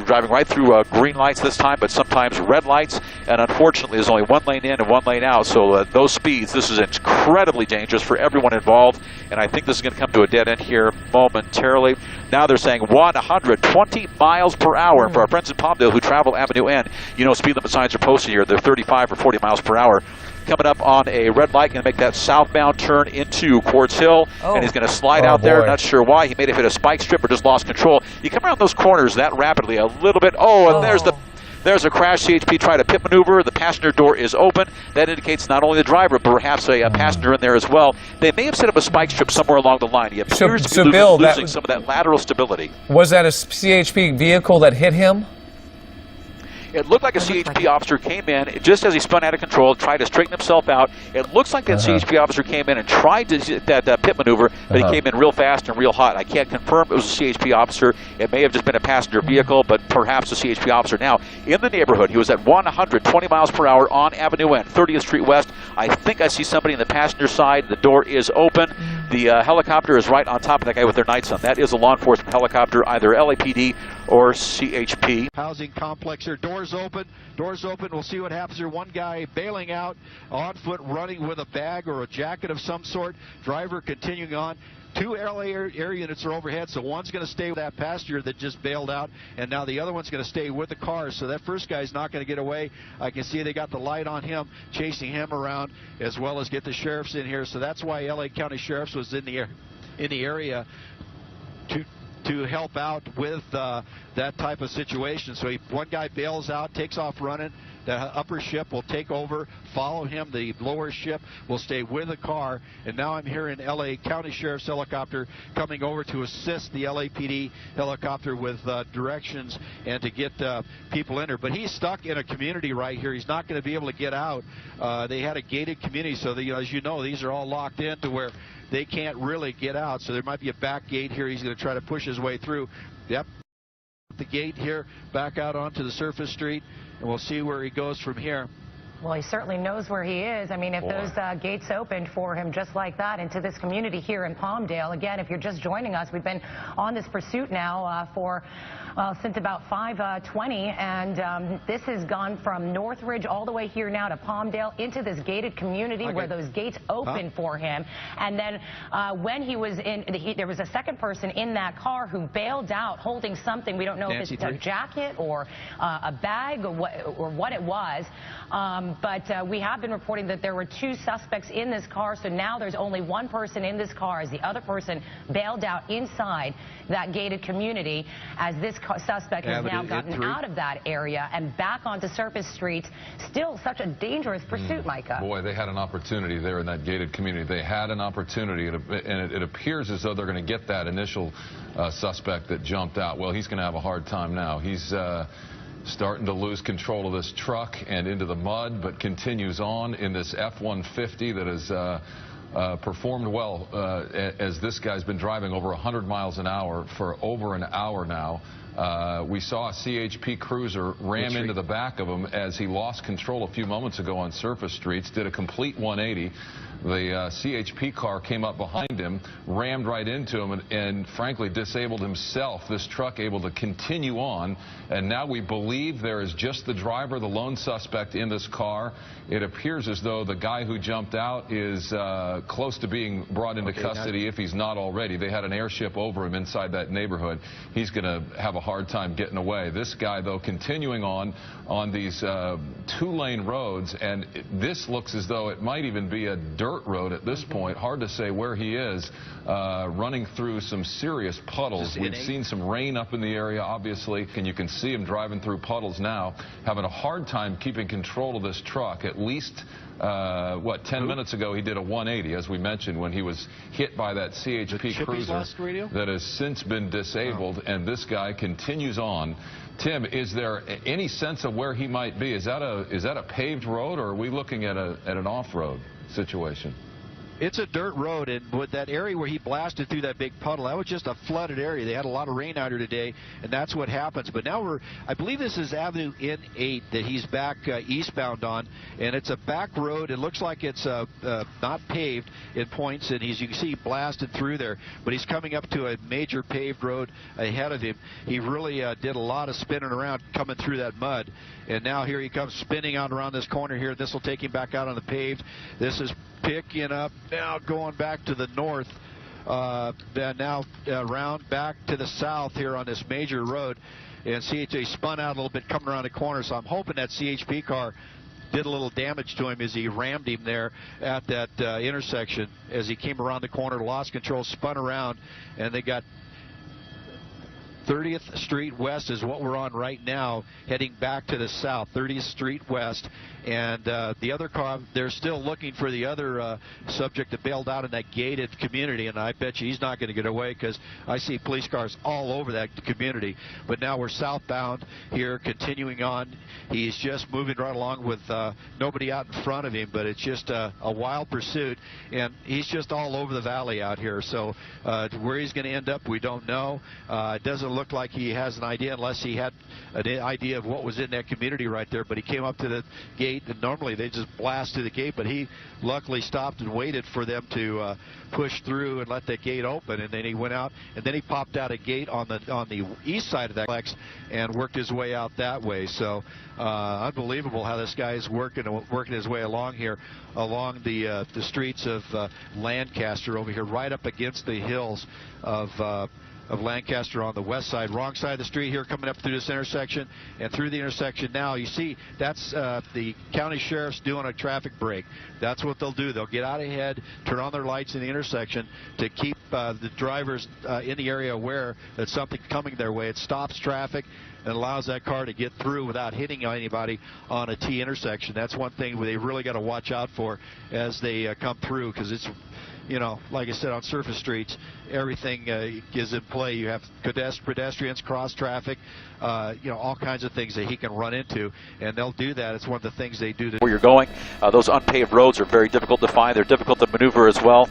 driving right through green lights this time, but sometimes red lights. And unfortunately, there's only one lane in and one lane out. So those speeds, this is incredibly dangerous for everyone involved. And I think this is going to come to a dead end here momentarily. Now they're saying 120 miles per hour. And for our friends in Palmdale who travel Avenue N, you know speed limit signs are posted here. They're 35 or 40 miles per hour. Coming up on a red light, going to make that southbound turn into Quartz Hill, and he's going to slide out there. Not sure why. He may have hit a spike strip or just lost control. You come around those corners that rapidly a little bit. And there's a crash. CHP tried a pit maneuver. The passenger door is open. That indicates not only the driver, but perhaps a passenger in there as well. They may have set up a spike strip somewhere along the line. He appears to be losing some of that lateral stability. Was that a CHP vehicle that hit him? It looked like a CHP officer came in just as he spun out of control, tried to straighten himself out. It looks like that CHP officer came in and tried to that pit maneuver, but he came in real fast and real hot. I can't confirm it was a CHP officer. It may have just been a passenger vehicle, but perhaps a CHP officer. Now, in the neighborhood, he was at 120 miles per hour on Avenue N, 30th Street West. I think I see somebody in the passenger side. The door is open. The helicopter is right on top of that guy with their nights on. That is a law enforcement helicopter, either LAPD or CHP. Housing complex here. Doors open. Doors open. We'll see what happens here. One guy bailing out on foot, running with a bag or a jacket of some sort. Driver continuing on. Two LA air units are overhead, so one's going to stay with that passenger that just bailed out, and now the other one's going to stay with the car. So that first guy's not going to get away. I can see they got the light on him, chasing him around, as well as get the sheriffs in here. So that's why LA County Sheriffs was in the area to help out with that type of situation. So one guy bails out, takes off running. The upper ship will take over, follow him. The lower ship will stay with the car. And now I'm here in LA County Sheriff's helicopter coming over to assist the LAPD helicopter with directions and to get people in there. But he's stuck in a community right here. He's not going to be able to get out. They had a gated community, so as you know, these are all locked in to where they can't really get out. So there might be a back gate here. He's going to try to push his way through. Yep. The gate here, back out onto the surface street, and we'll see where he goes from here. Well, he certainly knows where he is. I mean, if those gates opened for him just like that into this community here in Palmdale. Again, if you're just joining us, we've been on this pursuit now since about 5:20, and this has gone from Northridge all the way here now to Palmdale into this gated community where those gates opened for him. And then when he was in, there was a second person in that car who bailed out holding something. We don't know if it's a jacket or a bag or what it was. But we have been reporting that there were 2 suspects in this car, so now there's only 1 person in this car as the other person bailed out inside that gated community, as this suspect has now gotten out of that area and back onto surface streets. Still such a dangerous pursuit, Micah. Boy, they had an opportunity there in that gated community. They had an opportunity, and it appears as though they're going to get that initial suspect that jumped out. Well, he's going to have a hard time now. He's starting to lose control of this truck and into the mud, but continues on in this F-150 that has performed well as this guy's been driving over 100 miles an hour for over an hour now. We saw a CHP cruiser ram into the back of him as he lost control a few moments ago on surface streets, did a complete 180. The CHP car came up behind him, rammed right into him, and frankly disabled himself. This truck able to continue on, and now we believe there is just the driver, the lone suspect in this car. It appears as though the guy who jumped out is close to being brought into custody, if he's not already. They had an airship over him inside that neighborhood. He's going to have a hard time getting away. This guy, though, continuing on these 2-lane roads, and this looks as though it might even be a dirt road at this point. Hard to say where he is, running through some serious puddles. We've seen some rain up in the area, obviously, and you can see him driving through puddles now, having a hard time keeping control of this truck. At least 10 minutes ago he did a 180, as we mentioned, when he was hit by that CHP cruiser that has since been disabled, and this guy continues on. Tim, is there any sense of where he might be? Is that a paved road, or are we looking at an off-road situation? It's a dirt road, and with that area where he blasted through that big puddle, that was just a flooded area. They had a lot of rain out here today, and that's what happens. But now I believe this is Avenue N8 that he's back eastbound on, and it's a back road. It looks like it's not paved in points, and you can see blasted through there. But he's coming up to a major paved road ahead of him. He really did a lot of spinning around coming through that mud, and now here he comes spinning out around this corner here. This will take him back out on the paved. This is picking up now, going back to the north, now around back to the south here on this major road, and CHA spun out a little bit coming around the corner, so I'm hoping that CHP car did a little damage to him as he rammed him there at that intersection as he came around the corner, lost control, spun around, and they got 30th Street West is what we're on right now, heading back to the south, 30th Street West. And the other car, they're still looking for the other subject that bailed out in that gated community, and I bet you he's not going to get away because I see police cars all over that community. But now we're southbound here, continuing on. He's just moving right along with nobody out in front of him, but it's just a wild pursuit, and he's just all over the valley out here. So where he's going to end up, we don't know. It doesn't look like he has an idea unless he had an idea of what was in that community right there, but he came up to the gate, and normally they just blast through the gate, but he luckily stopped and waited for them to push through and let that gate open, and then he went out, and then he popped out a gate on the east side of that complex and worked his way out that way. So unbelievable how this guy is working his way along here, along the streets of Lancaster over here, right up against the hills of Lancaster on the west side, wrong side of the street here, coming up through this intersection, and through the intersection now, you see that's the county sheriff's doing a traffic break. That's what they'll do. They'll get out ahead, turn on their lights in the intersection to keep the drivers in the area aware that something's coming their way. It stops traffic and allows that car to get through without hitting anybody on a T intersection. That's one thing they really got to watch out for as they come through, because it's, you know, like I said, on surface streets, everything is in play. You have pedestrians, cross traffic, you know, all kinds of things that he can run into, and they'll do that. It's one of the things they do. Where you're going, those unpaved roads are very difficult to find. They're difficult to maneuver as well.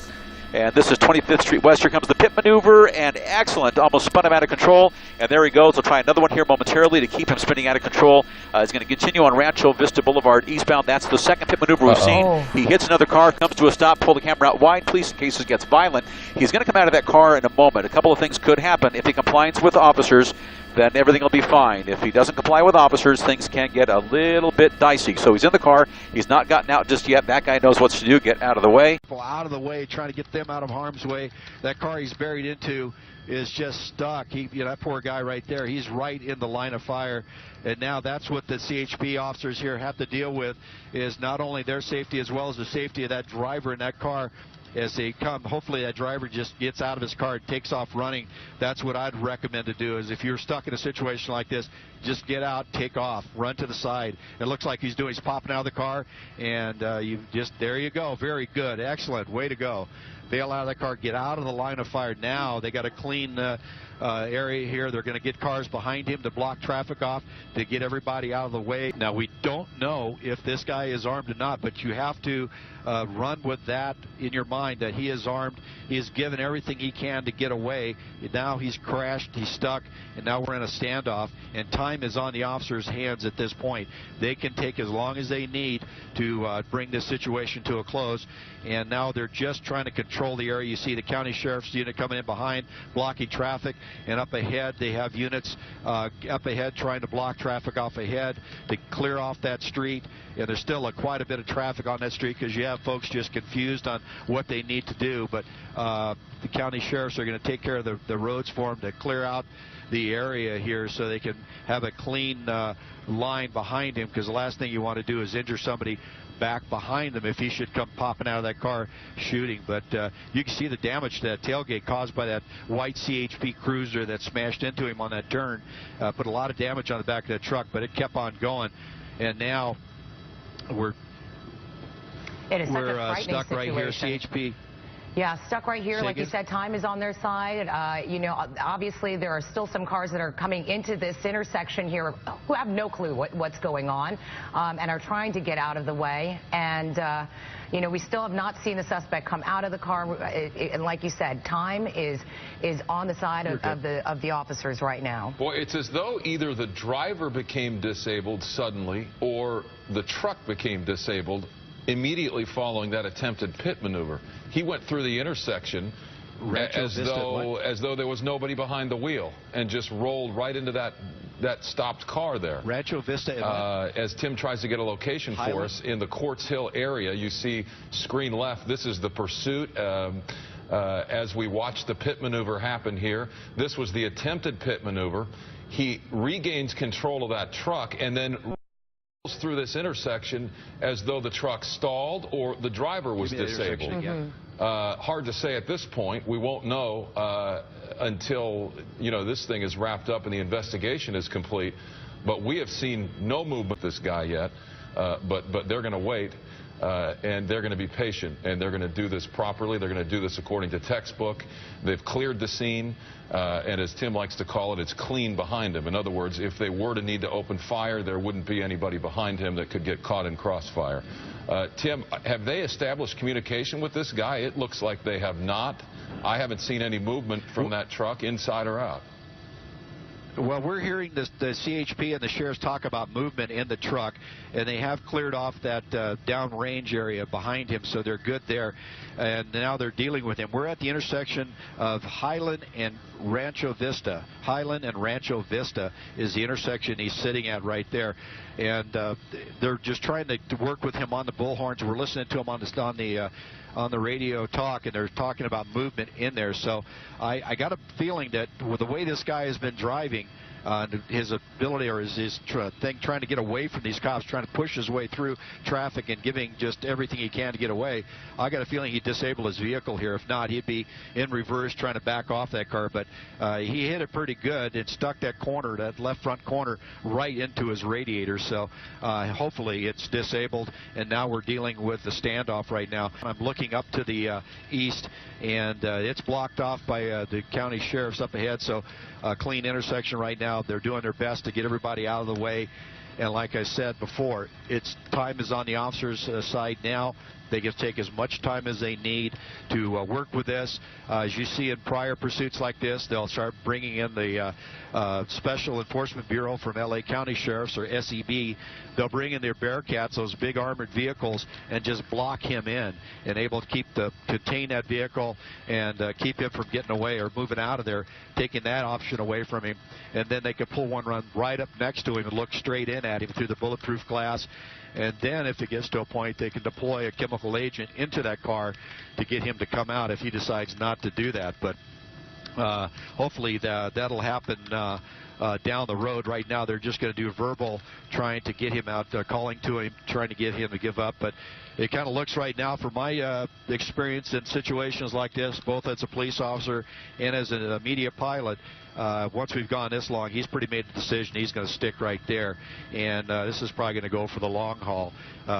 And this is 25th Street West. Here comes the pit maneuver, and excellent. Almost spun him out of control. And there he goes. We'll try another one here momentarily to keep him spinning out of control. He's going to continue on Rancho Vista Boulevard eastbound. That's the second pit maneuver we've seen. He hits another car, comes to a stop, pull the camera out wide, please, in case it gets violent. He's going to come out of that car in a moment. A couple of things could happen. If he complies with officers, then everything will be fine. If he doesn't comply with officers, things can get a little bit dicey. So he's in the car. He's not gotten out just yet. That guy knows what to do. Get out of the way. Out of the way, trying to get them out of harm's way. That car he's buried into is just stuck. That poor guy right there, he's right in the line of fire. And now that's what the CHP officers here have to deal with, is not only their safety as well as the safety of that driver in that car. As they come, hopefully that driver just gets out of his car and takes off running. That's what I'd recommend to do, is if you're stuck in a situation like this, just get out, take off, run to the side. It looks like he's popping out of the car, and there you go. Very good. Excellent. Way to go. Bail out of the car, get out of the line of fire. Now they got a clean area here. They're going to get cars behind him to block traffic off, to get everybody out of the way. Now, we don't know if this guy is armed or not, but you have to run with that in your mind, that he is armed. He has given everything he can to get away. Now he's crashed, he's stuck, and now we're in a standoff, and time is on the officers' hands at this point. They can take as long as they need to bring this situation to a close, and now they're just trying to control the area. You see the county sheriff's unit coming in behind, blocking traffic, and up ahead they have units up ahead trying to block traffic off ahead to clear off that street. And there's still quite a bit of traffic on that street because you have folks just confused on what they need to do. But the county sheriffs are going to take care of the roads for them to clear out the area here so they can have a clean line behind him, because the last thing you want to do is injure somebody back behind them if he should come popping out of that car shooting. But you can see the damage to that tailgate caused by that white CHP Cruiser that smashed into him on that turn. Put a lot of damage on the back of that truck, but it kept on going. And now we're stuck right here. CHP. Yeah, stuck right here. Like you said, time is on their side. Obviously there are still some cars that are coming into this intersection here who have no clue what's going on and are trying to get out of the way. And we still have not seen the suspect come out of the car. And like you said, time is on the side of the officers right now. Boy, it's as though either the driver became disabled suddenly or the truck became disabled immediately following that attempted pit maneuver. He went through the intersection as though there was nobody behind the wheel and just rolled right into that stopped car there. Rancho Vista. As Tim tries to get a location for us in the Quartz Hill area, you see screen left. This is the pursuit. As we watch the pit maneuver happen here, this was the attempted pit maneuver. He regains control of that truck and then through this intersection as though the truck stalled or the driver was disabled. Hard to say at this point. We won't know until this thing is wrapped up and the investigation is complete. But we have seen no movement with this guy yet. But they're going to wait and they're going to be patient and they're going to do this properly. They're going to do this according to textbook. They've cleared the scene. And as Tim likes to call it, it's clean behind him. In other words, if they were to need to open fire, there wouldn't be anybody behind him that could get caught in crossfire. Tim, have they established communication with this guy? It looks like they have not. I haven't seen any movement from that truck, inside or out. Well, we're hearing the CHP and the sheriffs talk about movement in the truck, and they have cleared off that downrange area behind him, so they're good there. And now they're dealing with him. We're at the intersection of Highland and Rancho Vista. Highland and Rancho Vista is the intersection he's sitting at right there. And they're just trying to work with him on the bullhorns. We're listening to him on the radio talk, and they're talking about movement in there. So I got a feeling that with the way this guy has been driving, his ability or his trying to get away from these cops, trying to push his way through traffic and giving just everything he can to get away, I got a feeling he disabled his vehicle here. If not, he'd be in reverse trying to back off that car. But he hit it pretty good and stuck that corner, that left front corner, right into his radiator. So hopefully it's disabled, and now we're dealing with the standoff right now. I'm looking up to the east, and it's blocked off by the county sheriffs up ahead. So clean intersection right now. They're doing their best to get everybody out of the way. And like I said before, time is on the officers' side now. They can take as much time as they need to work with this. As you see in prior pursuits like this, they'll start bringing in the Special Enforcement Bureau from LA County Sheriffs, or SEB. They'll bring in their Bearcats, those big armored vehicles, and just block him in and able to contain that vehicle and keep him from getting away or moving out of there, taking that option away from him. And then they could pull one run right up next to him and look straight in at him through the bulletproof glass. And then if it gets to a point, they can deploy a chemical agent into that car to get him to come out if he decides not to do that. But hopefully that'll happen down the road. Right now they're just going to do verbal, trying to get him out, calling to him, trying to get him to give up. But it kind of looks right now, from my experience in situations like this, both as a police officer and as a media pilot, once we've gone this long, he's pretty made the decision he's going to stick right there. And this is probably going to go for the long haul.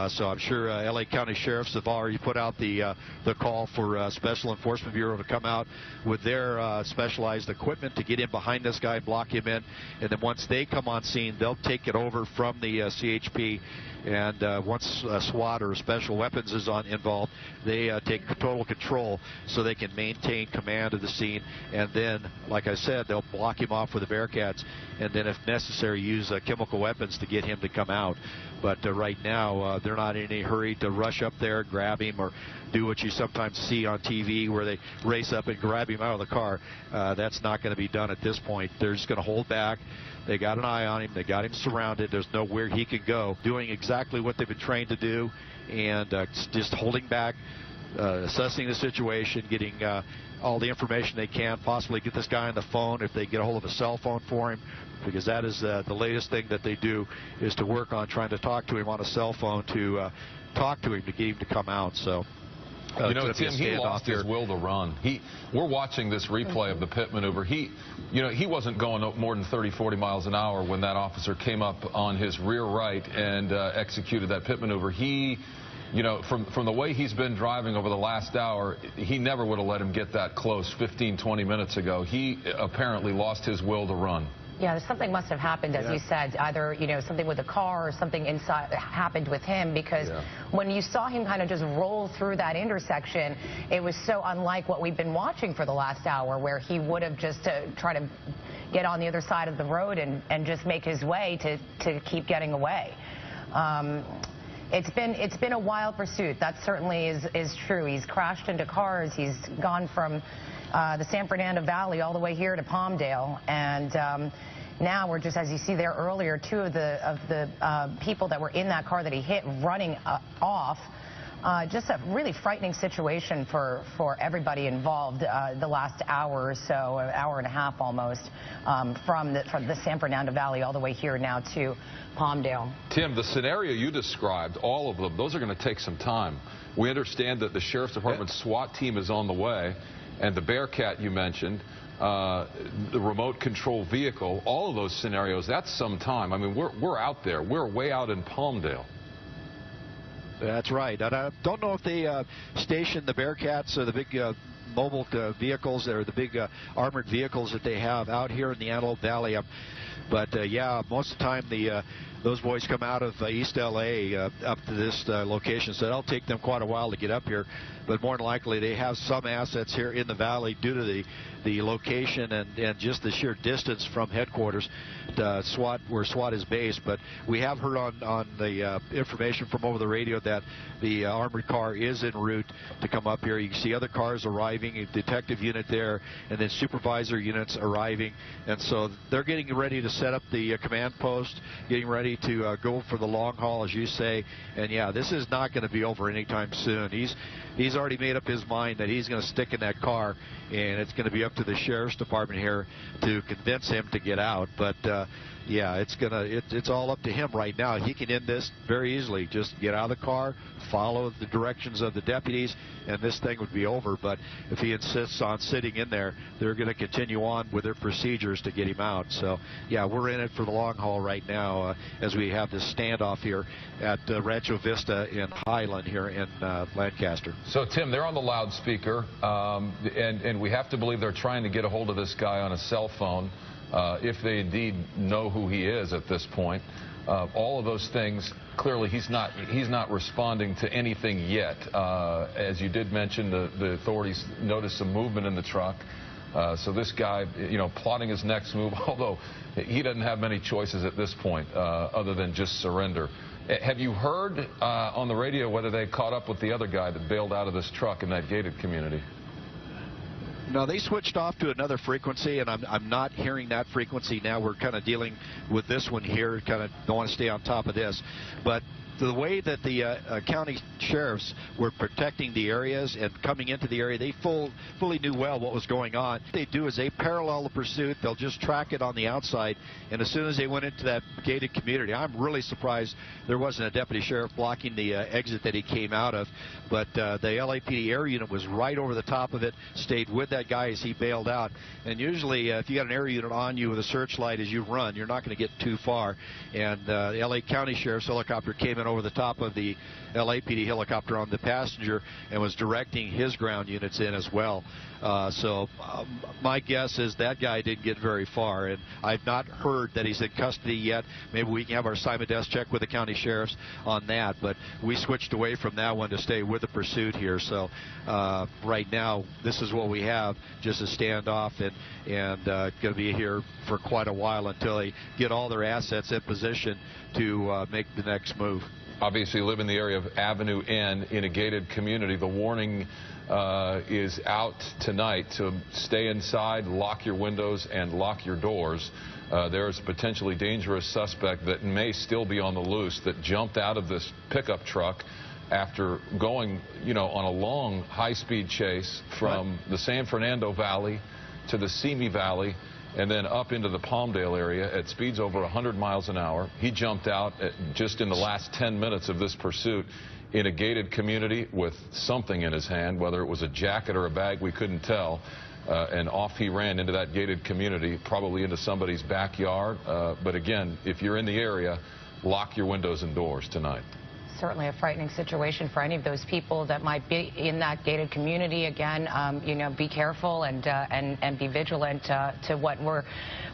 So I'm sure LA County Sheriffs have already put out the call for Special Enforcement Bureau to come out with their specialized equipment to get in behind this guy, block him in. And then once they come on scene, they'll take it over from the CHP. And once SWAT or Special Weapons is involved, they take total control so they can maintain command of the scene. And then, like I said, they'll block him off with the Bearcats, and then if necessary, use chemical weapons to get him to come out. But right now, they're not in any hurry to rush up there, grab him, or do what you sometimes see on TV where they race up and grab him out of the car. That's not going to be done at this point. They're just going to hold back. They got an eye on him. They got him surrounded. There's nowhere he can go. Doing exactly what they've been trained to do, and just holding back, assessing the situation, getting all the information they can, possibly get this guy on the phone if they get a hold of a cell phone for him, because that is the latest thing that they do, is to work on trying to talk to him on a cell phone, to talk to him, to get him to come out. So you know, Tim, he lost his will to run. We're watching this replay of the pit maneuver. He wasn't going more than 30, 40 miles an hour when that officer came up on his rear right and executed that pit maneuver. You know, from the way he's been driving over the last hour, he never would have let him get that close 15, 20 minutes ago. He apparently lost his will to run. Yeah, something must have happened, as you said, either, something with the car or something inside happened with him, because when you saw him kind of just roll through that intersection, it was so unlike what we've been watching for the last hour, where he would have just tried to get on the other side of the road and just make his way to keep getting away. It's been a wild pursuit. That certainly is true. He's crashed into cars. He's gone from the San Fernando Valley all the way here to Palmdale, and now we're just, as you see there earlier, two of the people that were in that car that he hit running off. Just a really frightening situation for everybody involved. The last hour or so, an hour and a half almost, from the San Fernando Valley all the way here now to Palmdale. Tim, the scenario you described, all of them, those are going to take some time. We understand that the Sheriff's Department SWAT team is on the way, and the Bearcat you mentioned, the remote control vehicle, all of those scenarios, that's some time. I mean, we're out there. We're way out in Palmdale. That's right. And I don't know if they station the Bearcats or the big mobile vehicles, or the big armored vehicles that they have out here in the Antelope Valley. But yeah, most of the time those boys come out of East LA up to this location, so it'll take them quite a while to get up here. But more than likely, they have some assets here in the valley due to the location and just the sheer distance from headquarters, where SWAT is based. But we have heard on the information from over the radio that the armored car is en route to come up here. You can see other cars arriving, a detective unit there, and then supervisor units arriving. And so they're getting ready to set up the command post, getting ready to go for the long haul, as you say. And yeah, this is not going to be over anytime soon. He's already made up his mind that he's going to stick in that car, and it's going to be up to the Sheriff's Department here to convince him to get out. But yeah, it's all up to him right now. He can end this very easily. Just get out of the car, follow the directions of the deputies, and this thing would be over. But if he insists on sitting in there, they're going to continue on with their procedures to get him out. So yeah, we're in it for the long haul right now as we have this standoff here at Rancho Vista in Highland here in Lancaster. So Tim, they're on the loudspeaker, and we have to believe they're trying to get a hold of this guy on a cell phone, if they indeed know who he is at this point. All of those things clearly he's not responding to anything yet. As you did mention, the authorities noticed some movement in the truck. So this guy, plotting his next move, although he doesn't have many choices at this point other than just surrender. Have you heard on the radio whether they caught up with the other guy that bailed out of this truck in that gated community? No, they switched off to another frequency, and I'm not hearing that frequency now. We're kind of dealing with this one here, kind of don't want to stay on top of this. But the way that the county sheriffs were protecting the areas and coming into the area, they fully knew well what was going on. What they do is they parallel the pursuit. They'll just track it on the outside, and as soon as they went into that gated community, I'm really surprised there wasn't a deputy sheriff blocking the exit that he came out of. But the LAPD air unit was right over the top of it, stayed with that guy as he bailed out. And usually, if you got an air unit on you with a searchlight as you run, you're not going to get too far. And the LA County Sheriff's helicopter came in over the top of the LAPD helicopter on the passenger and was directing his ground units in as well. So my guess is that guy didn't get very far, and I've not heard that he's in custody yet. Maybe we can have our Simon desk check with the county sheriffs on that, but we switched away from that one to stay with the pursuit here. So right now, this is what we have, just a standoff, and going to be here for quite a while until they get all their assets in position to make the next move. Obviously, live in the area of Avenue N in a gated community. The warning is out tonight to stay inside, lock your windows, and lock your doors. There's a potentially dangerous suspect that may still be on the loose that jumped out of this pickup truck after going, on a long high-speed chase from the San Fernando Valley to the Simi Valley and then up into the Palmdale area at speeds over 100 miles an hour. He jumped out just in the last 10 minutes of this pursuit in a gated community with something in his hand, whether it was a jacket or a bag, we couldn't tell. And off he ran into that gated community, probably into somebody's backyard. But again, if you're in the area, lock your windows and doors tonight. Certainly a frightening situation for any of those people that might be in that gated community. Again, be careful and be vigilant to what we're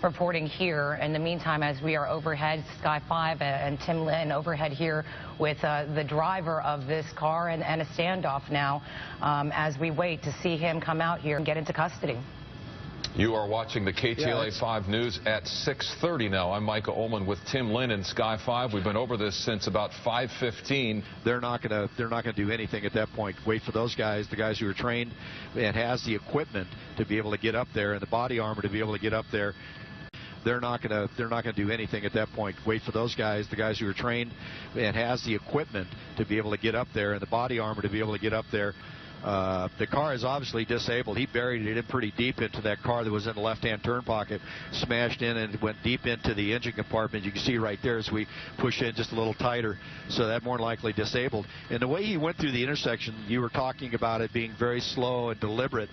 reporting here. In the meantime, as we are overhead, Sky 5 and Tim Lynn overhead here with the driver of this car and a standoff now as we wait to see him come out here and get into custody. You are watching the KTLA 5 News at 6:30 now. I'm Micah Ullman with Tim Lynn in Sky 5. We've been over this since about 5:15. They're not gonna do anything at that point. Wait for those guys, the guys who are trained and has the equipment to be able to get up there and the body armor to be able to get up there. They're not gonna do anything at that point. Wait for those guys, the guys who are trained and has the equipment to be able to get up there and the body armor to be able to get up there. The car is obviously disabled. He buried it in pretty deep into that car that was in the left-hand turn pocket, smashed in and went deep into the engine compartment. You can see right there as we push in just a little tighter, so that more likely disabled. And the way he went through the intersection, you were talking about it being very slow and deliberate.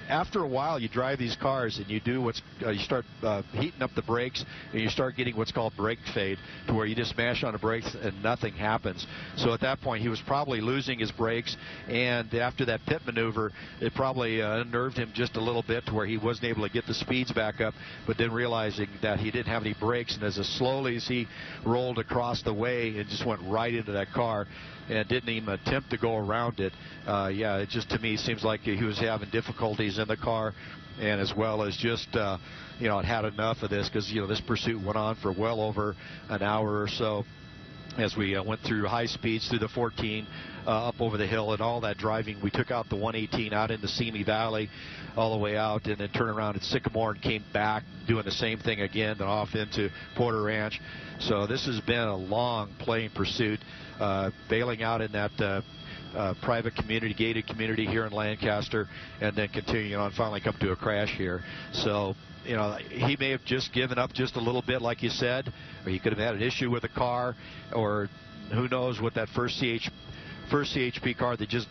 After a while, you drive these cars and you do you start heating up the brakes and you start getting what's called brake fade, to where you just smash on the brakes and nothing happens. So at that point, he was probably losing his brakes, and after that pit maneuver, it probably unnerved him just a little bit to where he wasn't able to get the speeds back up, but then realizing that he didn't have any brakes, and as slowly as he rolled across the way, it just went right into that car and didn't even attempt to go around it. Yeah, it just to me seems like he was having difficulties in the car, and as well as just it had enough of this, because this pursuit went on for well over an hour or so as we went through high speeds through the 14 up over the hill and all that driving. We took out the 118 out into Simi Valley all the way out, and then turned around at Sycamore and came back doing the same thing again, then off into Porter Ranch. So this has been a long playing pursuit, bailing out in that private community, gated community here in Lancaster, and then continuing on, finally come to a crash here. So he may have just given up just a little bit, like you said, or he could have had an issue with the car, or who knows what that first CHP car that just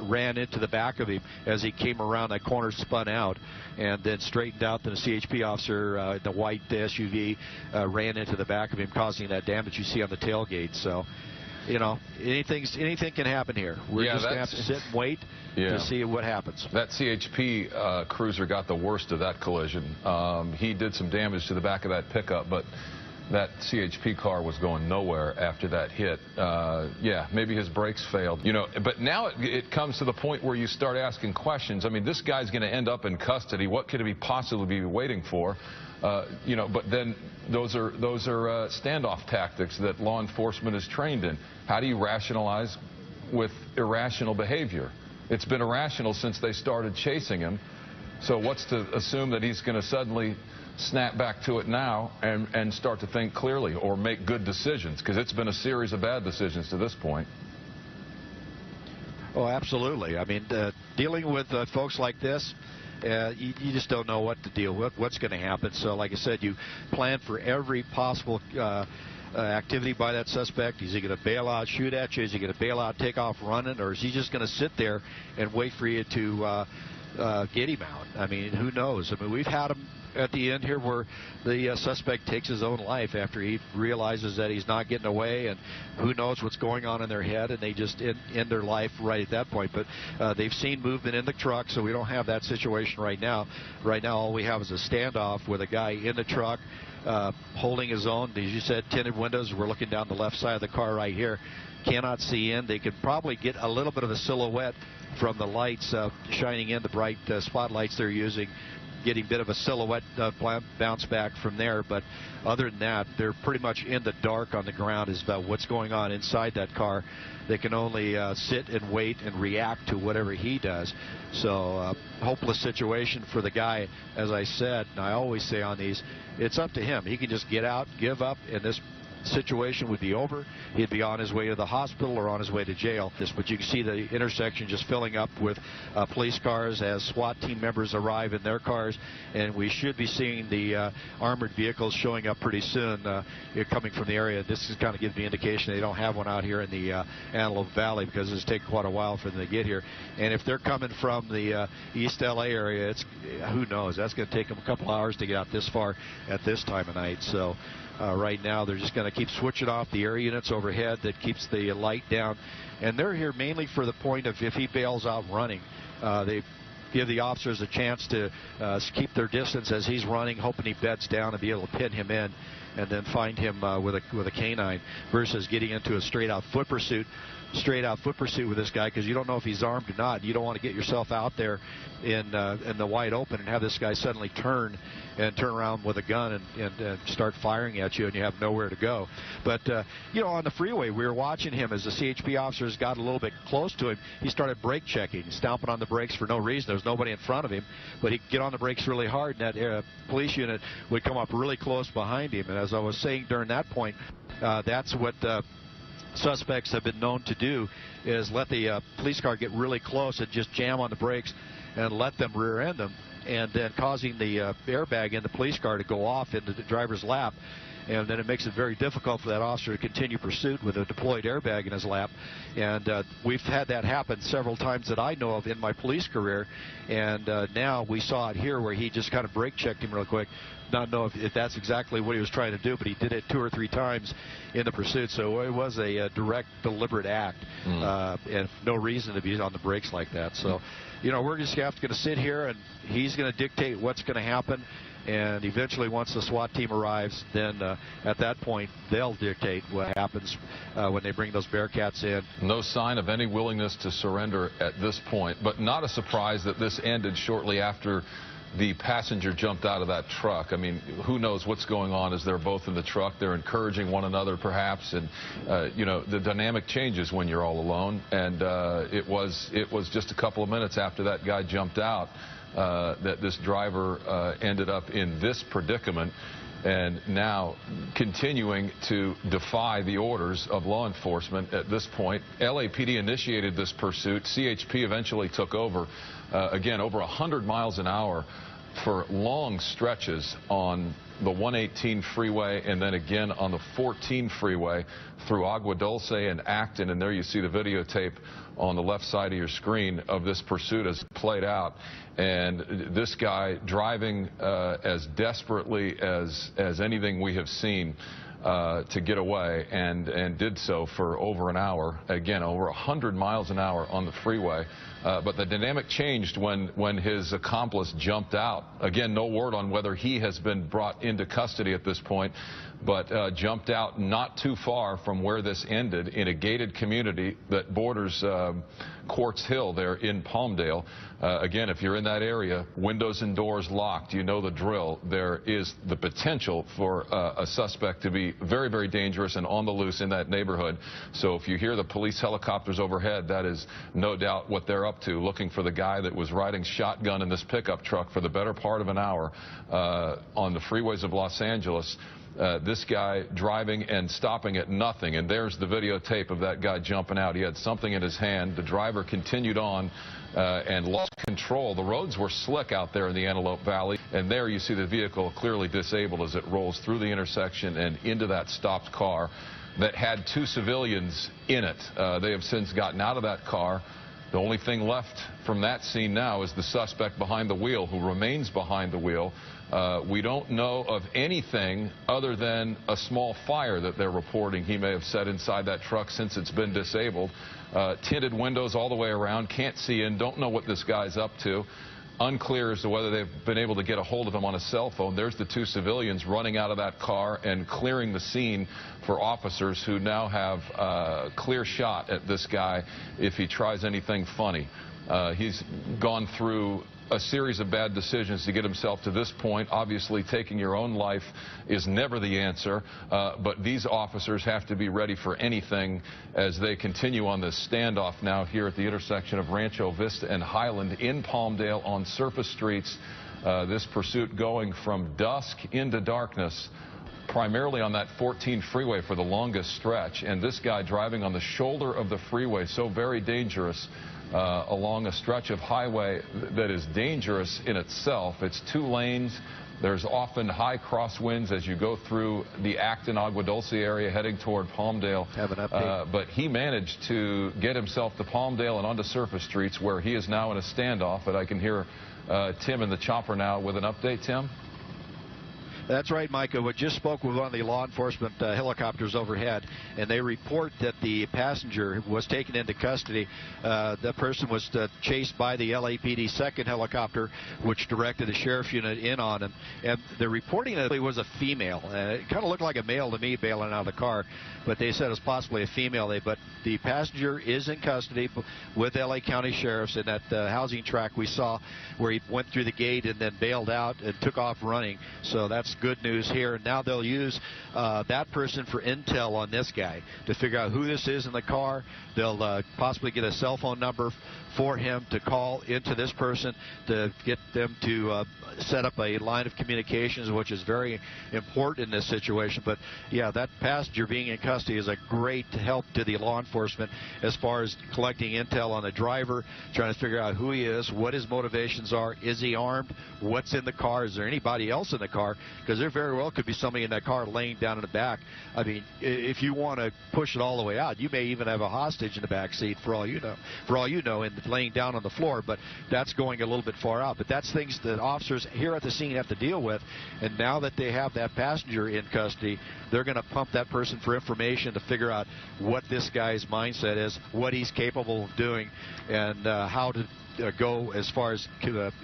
ran into the back of him as he came around that corner, spun out, and then straightened out. Then the CHP officer, the white SUV, ran into the back of him, causing that damage you see on the tailgate. So, anything can happen here. We're just going to have to sit and wait to see what happens. That CHP cruiser got the worst of that collision. He did some damage to the back of that pickup, but that CHP car was going nowhere after that hit. Yeah, maybe his brakes failed, you know, but now it comes to the point where you start asking questions. I mean, this guy's going to end up in custody. What could he possibly be waiting for? You know, but then those are standoff tactics that law enforcement is trained in. How do you rationalize with irrational behavior? It's been irrational since they started chasing him. So what's to assume that he's going to suddenly snap back to it now and start to think clearly or make good decisions? Because it's been a series of bad decisions to this point. Oh, absolutely. I mean, dealing with folks like this, you just don't know what to deal with, what's going to happen. So, like I said, you plan for every possible activity by that suspect. Is he going to bail out, shoot at you? Is he going to bail out, take off running? Or is he just going to sit there and wait for you to get him out? I mean, who knows? I mean, we've had him at the end here where the suspect takes his own life after he realizes that he's not getting away, and who knows what's going on in their head, and they just end their life right at that point. But they've seen movement in the truck, so we don't have that situation right now. Right now, all we have is a standoff with a guy in the truck holding his own. As you said, tinted windows. We're looking down the left side of the car right here. Cannot see in. They could probably get a little bit of a silhouette from the lights shining in, the bright spotlights they're using, getting a bit of a silhouette bounce back from there. But other than that, they're pretty much in the dark on the ground as about what's going on inside that car. They can only sit and wait and react to whatever he does. So hopeless situation for the guy. As I said, and I always say on these, it's up to him. He can just get out, give up, and this situation would be over. He'd be on his way to the hospital or on his way to jail. But you can see the intersection just filling up with police cars as SWAT team members arrive in their cars, and we should be seeing the armored vehicles showing up pretty soon coming from the area. This is kind of giving the indication they don't have one out here in the Antelope Valley because it's taken quite a while for them to get here. And if they're coming from the East LA area, it's who knows, that's going to take them a couple hours to get out this far at this time of night. So right now they're just going to keep switching off the air units overhead that keeps the light down, and they're here mainly for the point of if he bails out running, they give the officers a chance to keep their distance as he's running, hoping he beds down and be able to pin him in and then find him with a canine, versus getting into a straight out foot pursuit with this guy, because you don't know if he's armed or not. You don't want to get yourself out there in the wide open and have this guy suddenly turn around with a gun and start firing at you, and you have nowhere to go. But you know, on the freeway, we were watching him as the CHP officers got a little bit close to him. He started brake checking, stomping on the brakes for no reason. There was nobody in front of him, but he'd get on the brakes really hard, and that police unit would come up really close behind him. And as I was saying during that point, that's what suspects have been known to do, is let the police car get really close and just jam on the brakes and let them rear end them, and then causing the airbag in the police car to go off into the driver's lap. And then it makes it very difficult for that officer to continue pursuit with a deployed airbag in his lap. And we've had that happen several times that I know of in my police career. And now we saw it here where he just kind of brake checked him real quick. Not know if that's exactly what he was trying to do, but he did it 2 or 3 times in the pursuit. So it was a direct, deliberate act, and no reason to be on the brakes like that. So, you know, we're just going to sit here, and he's going to dictate what's going to happen. And eventually, once the SWAT team arrives, then at that point, they'll dictate what happens when they bring those Bearcats in. No sign of any willingness to surrender at this point, but not a surprise that this ended shortly after the passenger jumped out of that truck. I mean, who knows what's going on as they're both in the truck. They're encouraging one another, perhaps, and you know, the dynamic changes when you're all alone. And it was just a couple of minutes after that guy jumped out that this driver ended up in this predicament, and now continuing to defy the orders of law enforcement at this point. LAPD initiated this pursuit. CHP eventually took over, again, over 100 miles an hour for long stretches on the 118 freeway, and then again on the 14 freeway through Agua Dulce and Acton. And there you see the videotape on the left side of your screen of this pursuit as it played out. And this guy driving as desperately as anything we have seen. to get away, and did so for over an hour. Again, over 100 miles an hour on the freeway. But the dynamic changed when his accomplice jumped out. Again, no word on whether he has been brought into custody at this point, but jumped out not too far from where this ended in a gated community that borders Quartz Hill there in Palmdale. Again, if you're in that area, windows and doors locked, you know the drill. There is the potential for a suspect to be very, very dangerous and on the loose in that neighborhood. So if you hear the police helicopters overhead, that is no doubt what they're up to, looking for the guy that was riding shotgun in this pickup truck for the better part of an hour on the freeways of Los Angeles. This guy driving and stopping at nothing, and there's the videotape of that guy jumping out. He had something in his hand. The driver continued on and lost control. The roads were slick out there in the Antelope Valley, and there you see the vehicle clearly disabled as it rolls through the intersection and into that stopped car that had 2 civilians in it. They have since gotten out of that car. The only thing left from that scene now is the suspect behind the wheel, who remains behind the wheel. We don't know of anything other than a small fire that they're reporting he may have set inside that truck since it's been disabled. Tinted windows all the way around, can't see in, don't know what this guy's up to. Unclear as to whether they've been able to get a hold of him on a cell phone. There's the 2 civilians running out of that car and clearing the scene for officers who now have a clear shot at this guy if he tries anything funny. He's gone through a series of bad decisions to get himself to this point. Obviously, taking your own life is never the answer, but these officers have to be ready for anything as they continue on this standoff now here at the intersection of Rancho Vista and Highland in Palmdale on surface streets. This pursuit going from dusk into darkness, primarily on that 14 freeway for the longest stretch, and this guy driving on the shoulder of the freeway, so very dangerous. Along a stretch of highway that is dangerous in itself. It's 2 lanes. There's often high crosswinds as you go through the Acton, Agua Dulce area heading toward Palmdale. Have an update. But he managed to get himself to Palmdale and onto surface streets, where he is now in a standoff. And I can hear Tim in the chopper now with an update. Tim? That's right, Micah. We just spoke with one of the law enforcement helicopters overhead, and they report that the passenger was taken into custody. The person was chased by the LAPD 2nd helicopter, which directed the sheriff unit in on him. And they're reporting that it was a female. It kind of looked like a male to me bailing out of the car, but they said it was possibly a female. But the passenger is in custody with LA County sheriffs in that housing track we saw where he went through the gate and then bailed out and took off running. So that's good news here. And now they'll use that person for intel on this guy to figure out who this is in the car. They'll possibly get a cell phone number for him to call into this person to get them to set up a line of communications, which is very important in this situation. But yeah, that passenger being in custody is a great help to the law enforcement as far as collecting intel on the driver, trying to figure out who he is, what his motivations are, is he armed, what's in the car, is there anybody else in the car, because there very well could be somebody in that car laying down in the back. I mean, if you want to push it all the way out, you may even have a hostage in the back seat for all you know, and laying down on the floor. But that's going a little bit far out. But that's things that officers here at the scene have to deal with. And now that they have that passenger in custody, they're going to pump that person for information to figure out what this guy's mindset is, what he's capable of doing, and how to go as far as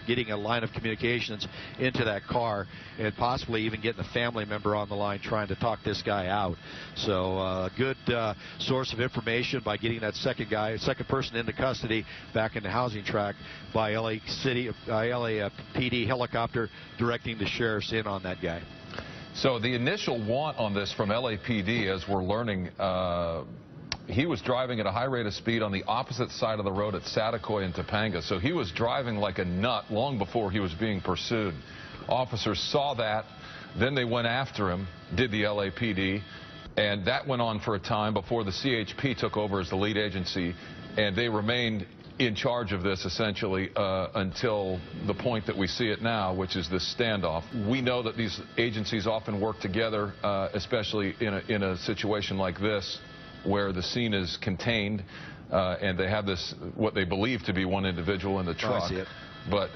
getting a line of communications into that car, and possibly even getting a family member on the line trying to talk this guy out. So a good source of information by getting that second person into custody back in the housing track by LAPD helicopter directing the sheriffs in on that guy. So the initial want on this from LAPD, as we're learning, he was driving at a high rate of speed on the opposite side of the road at Satakoy and Topanga. So he was driving like a nut long before he was being pursued. Officers saw that. Then they went after him, did the LAPD, and that went on for a time before the CHP took over as the lead agency, and they remained in charge of this essentially until the point that we see it now, which is this standoff. We know that these agencies often work together, especially in a situation like this, where the scene is contained and they have this, what they believe to be one individual in the truck. I see it. But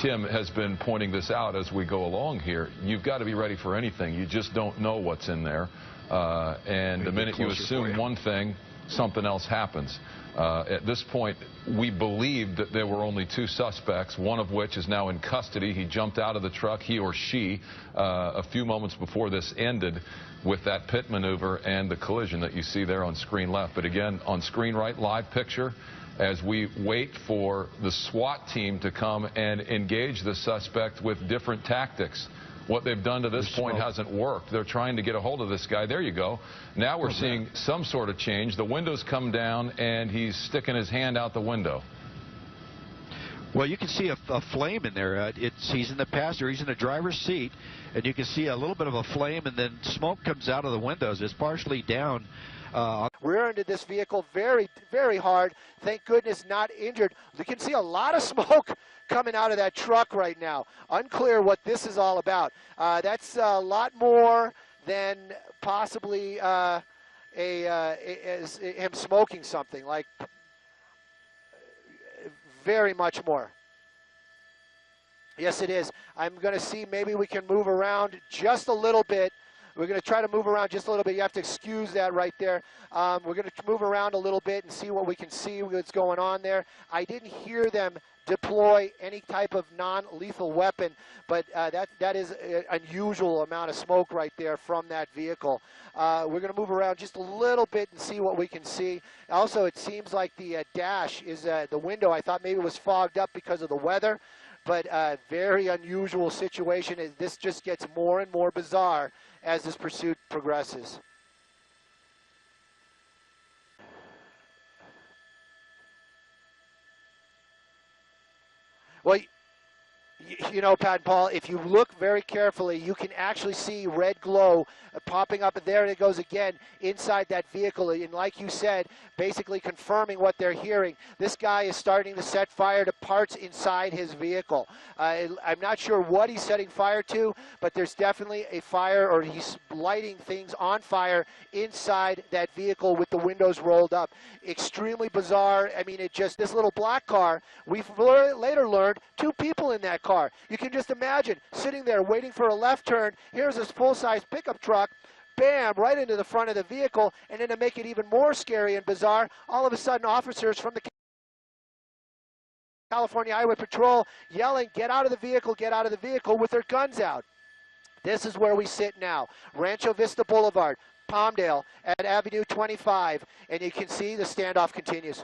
Tim has been pointing this out as we go along here. You've got to be ready for anything. You just don't know what's in there. And the minute you assume one thing, something else happens. At this point, we believed that there were only 2 suspects, one of which is now in custody. He jumped out of the truck, he or she, a few moments before this ended with that pit maneuver and the collision that you see there on screen left. But again, on screen right, live picture, as we wait for the SWAT team to come and engage the suspect with different tactics. What they've done to this point hasn't worked. They're trying to get a hold of this guy. There you go. Now we're seeing some sort of change. The windows come down, and he's sticking his hand out the window. Well, you can see a flame in there. He's in the passenger. He's in the driver's seat, and you can see a little bit of a flame, and then smoke comes out of the windows. It's partially down. Rear-ended this vehicle very, very hard. Thank goodness not injured. You can see a lot of smoke coming out of that truck right now. Unclear what this is all about. That's a lot more than possibly him smoking something, like very much more. Yes, it is. I'm going to see maybe we can move around just a little bit. We're going to try to move around just a little bit. You have to excuse that right there. We're going to move around a little bit and see what we can see, what's going on there. I didn't hear them deploy any type of non-lethal weapon, but that is an unusual amount of smoke right there from that vehicle. We're going to move around just a little bit and see what we can see. Also, it seems like the dash is the window. I thought maybe it was fogged up because of the weather, but very unusual situation. This just gets more and more bizarre as this pursuit progresses. Well, you know, Pat and Paul, if you look very carefully, you can actually see red glow popping up, and there it goes again inside that vehicle. And like you said, basically confirming what they're hearing. This guy is starting to set fire to parts inside his vehicle. I'm not sure what he's setting fire to, but there's definitely a fire, or he's lighting things on fire inside that vehicle with the windows rolled up. Extremely bizarre. I mean, this little black car, we've later learned 2 people in that car. You can just imagine sitting there waiting for a left turn. Here's this full-size pickup truck, bam, right into the front of the vehicle. And then to make it even more scary and bizarre, all of a sudden officers from the California Highway Patrol yelling, "Get out of the vehicle, get out of the vehicle," with their guns out. This is where we sit now. Rancho Vista Boulevard, Palmdale at Avenue 25. And you can see the standoff continues.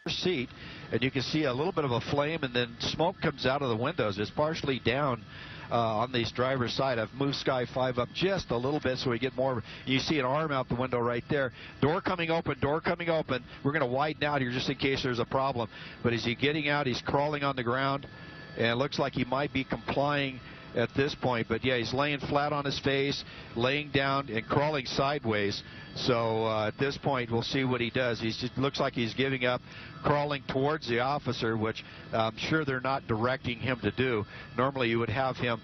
Seat, and you can see a little bit of a flame, and then smoke comes out of the windows. It's partially down on the driver's side. I've moved Sky 5 up just a little bit so we get more. You see an arm out the window right there. Door coming open, door coming open. We're going to widen out here just in case there's a problem. But as he's getting out, he's crawling on the ground, and it looks like he might be complying at this point. But yeah, he's laying flat on his face, laying down and crawling sideways. So at this point, we'll see what he does. He just looks like he's giving up, crawling towards the officer, which I'm sure they're not directing him to do. Normally, you would have him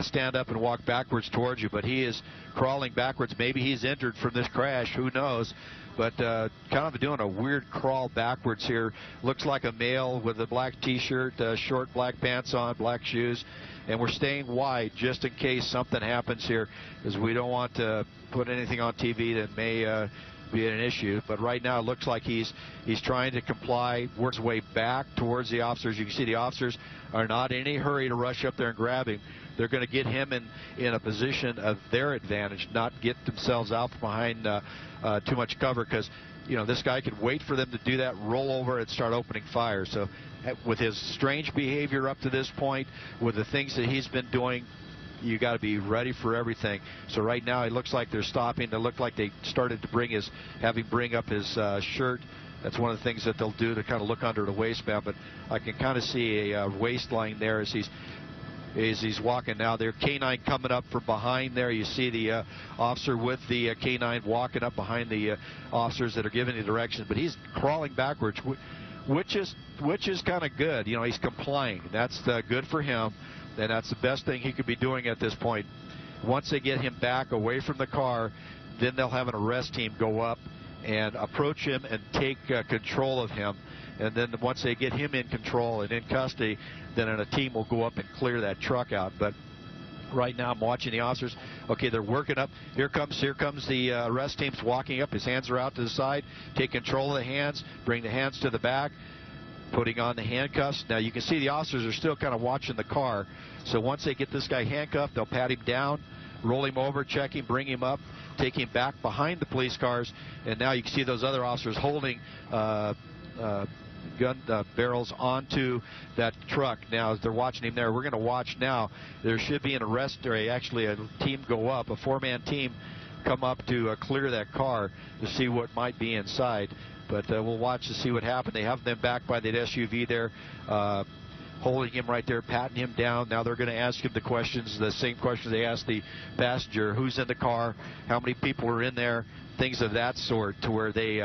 stand up and walk backwards towards you, but he is crawling backwards. Maybe he's injured from this crash. Who knows? But kind of doing a weird crawl backwards here. Looks like a male with a black T-shirt, short black pants on, black shoes. And we're staying wide just in case something happens here, because we don't want to put anything on TV that may be an issue. But right now it looks like he's trying to comply, works his way back towards the officers. You can see the officers are not in any hurry to rush up there and grab him. They're going to get him in a position of their advantage, not get themselves out from behind too much cover, because you know this guy could wait for them to do that, roll over, and start opening fire. So with his strange behavior up to this point, with the things that he's been doing, you got to be ready for everything. So right now it looks like they're stopping. They look like they started to have him bring up his shirt. That's one of the things that they'll do to kind of look under the waistband. But I can kind of see a waistline there as he's walking now. There, K9 coming up from behind there. You see the officer with the K9 walking up behind the officers that are giving the directions. But he's crawling backwards, which is kind of good. You know, he's complying. That's good for him, and that's the best thing he could be doing at this point. Once they get him back away from the car, then they'll have an arrest team go up and approach him and take control of him. And then once they get him in control and in custody, then a team will go up and clear that truck out. But right now. I'm watching the officers. Okay, they're working up. Here comes the arrest team's walking up. His hands are out to the side. Take control of the hands. Bring the hands to the back. Putting on the handcuffs. Now you can see the officers are still kind of watching the car. So once they get this guy handcuffed, they'll pat him down, roll him over, check him, bring him up, take him back behind the police cars. And now you can see those other officers holding gun barrels onto that truck. Now as they're watching him there, we're going to watch now. There should be an arrest, or actually a team go up, a 4-man team come up to clear that car to see what might be inside. But we'll watch to see what happened. They have them back by that SUV there, holding him right there, patting him down. Now they're going to ask him the questions, the same questions they asked the passenger: who's in the car, how many people are in there, things of that sort, to where they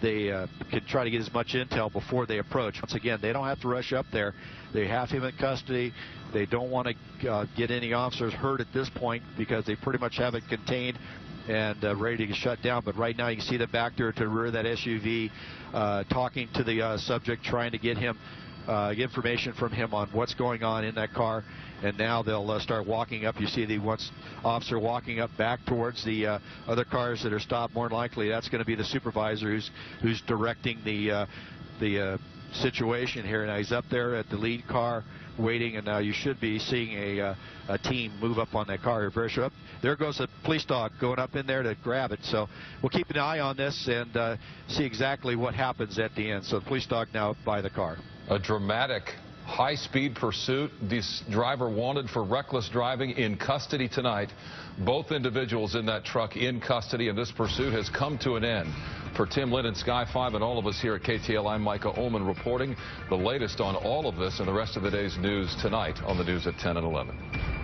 can try to get as much intel before they approach. Once again, they don't have to rush up there. They have him in custody. They don't want to get any officers hurt at this point because they pretty much have it contained and ready to get shut down. But right now you can see the back there to the rear of that SUV, talking to the subject, trying to get him information from him on what's going on in that car. And now they'll start walking up. You see the one officer walking up back towards the other cars that are stopped. More than likely that's going to be the supervisor who's directing the situation here. Now he's up there at the lead car waiting, and now you should be seeing a team move up on that car. There goes a police dog going up in there to grab it. So we'll keep an eye on this and see exactly what happens at the end. So the police dog now by the car. A dramatic high-speed pursuit. This driver wanted for reckless driving, in custody tonight. Both individuals in that truck in custody, and this pursuit has come to an end. For Tim Lynn and Sky 5 and all of us here at KTLA, I'm Micah Ullman reporting the latest on all of this and the rest of the day's news tonight on the news at 10 and 11.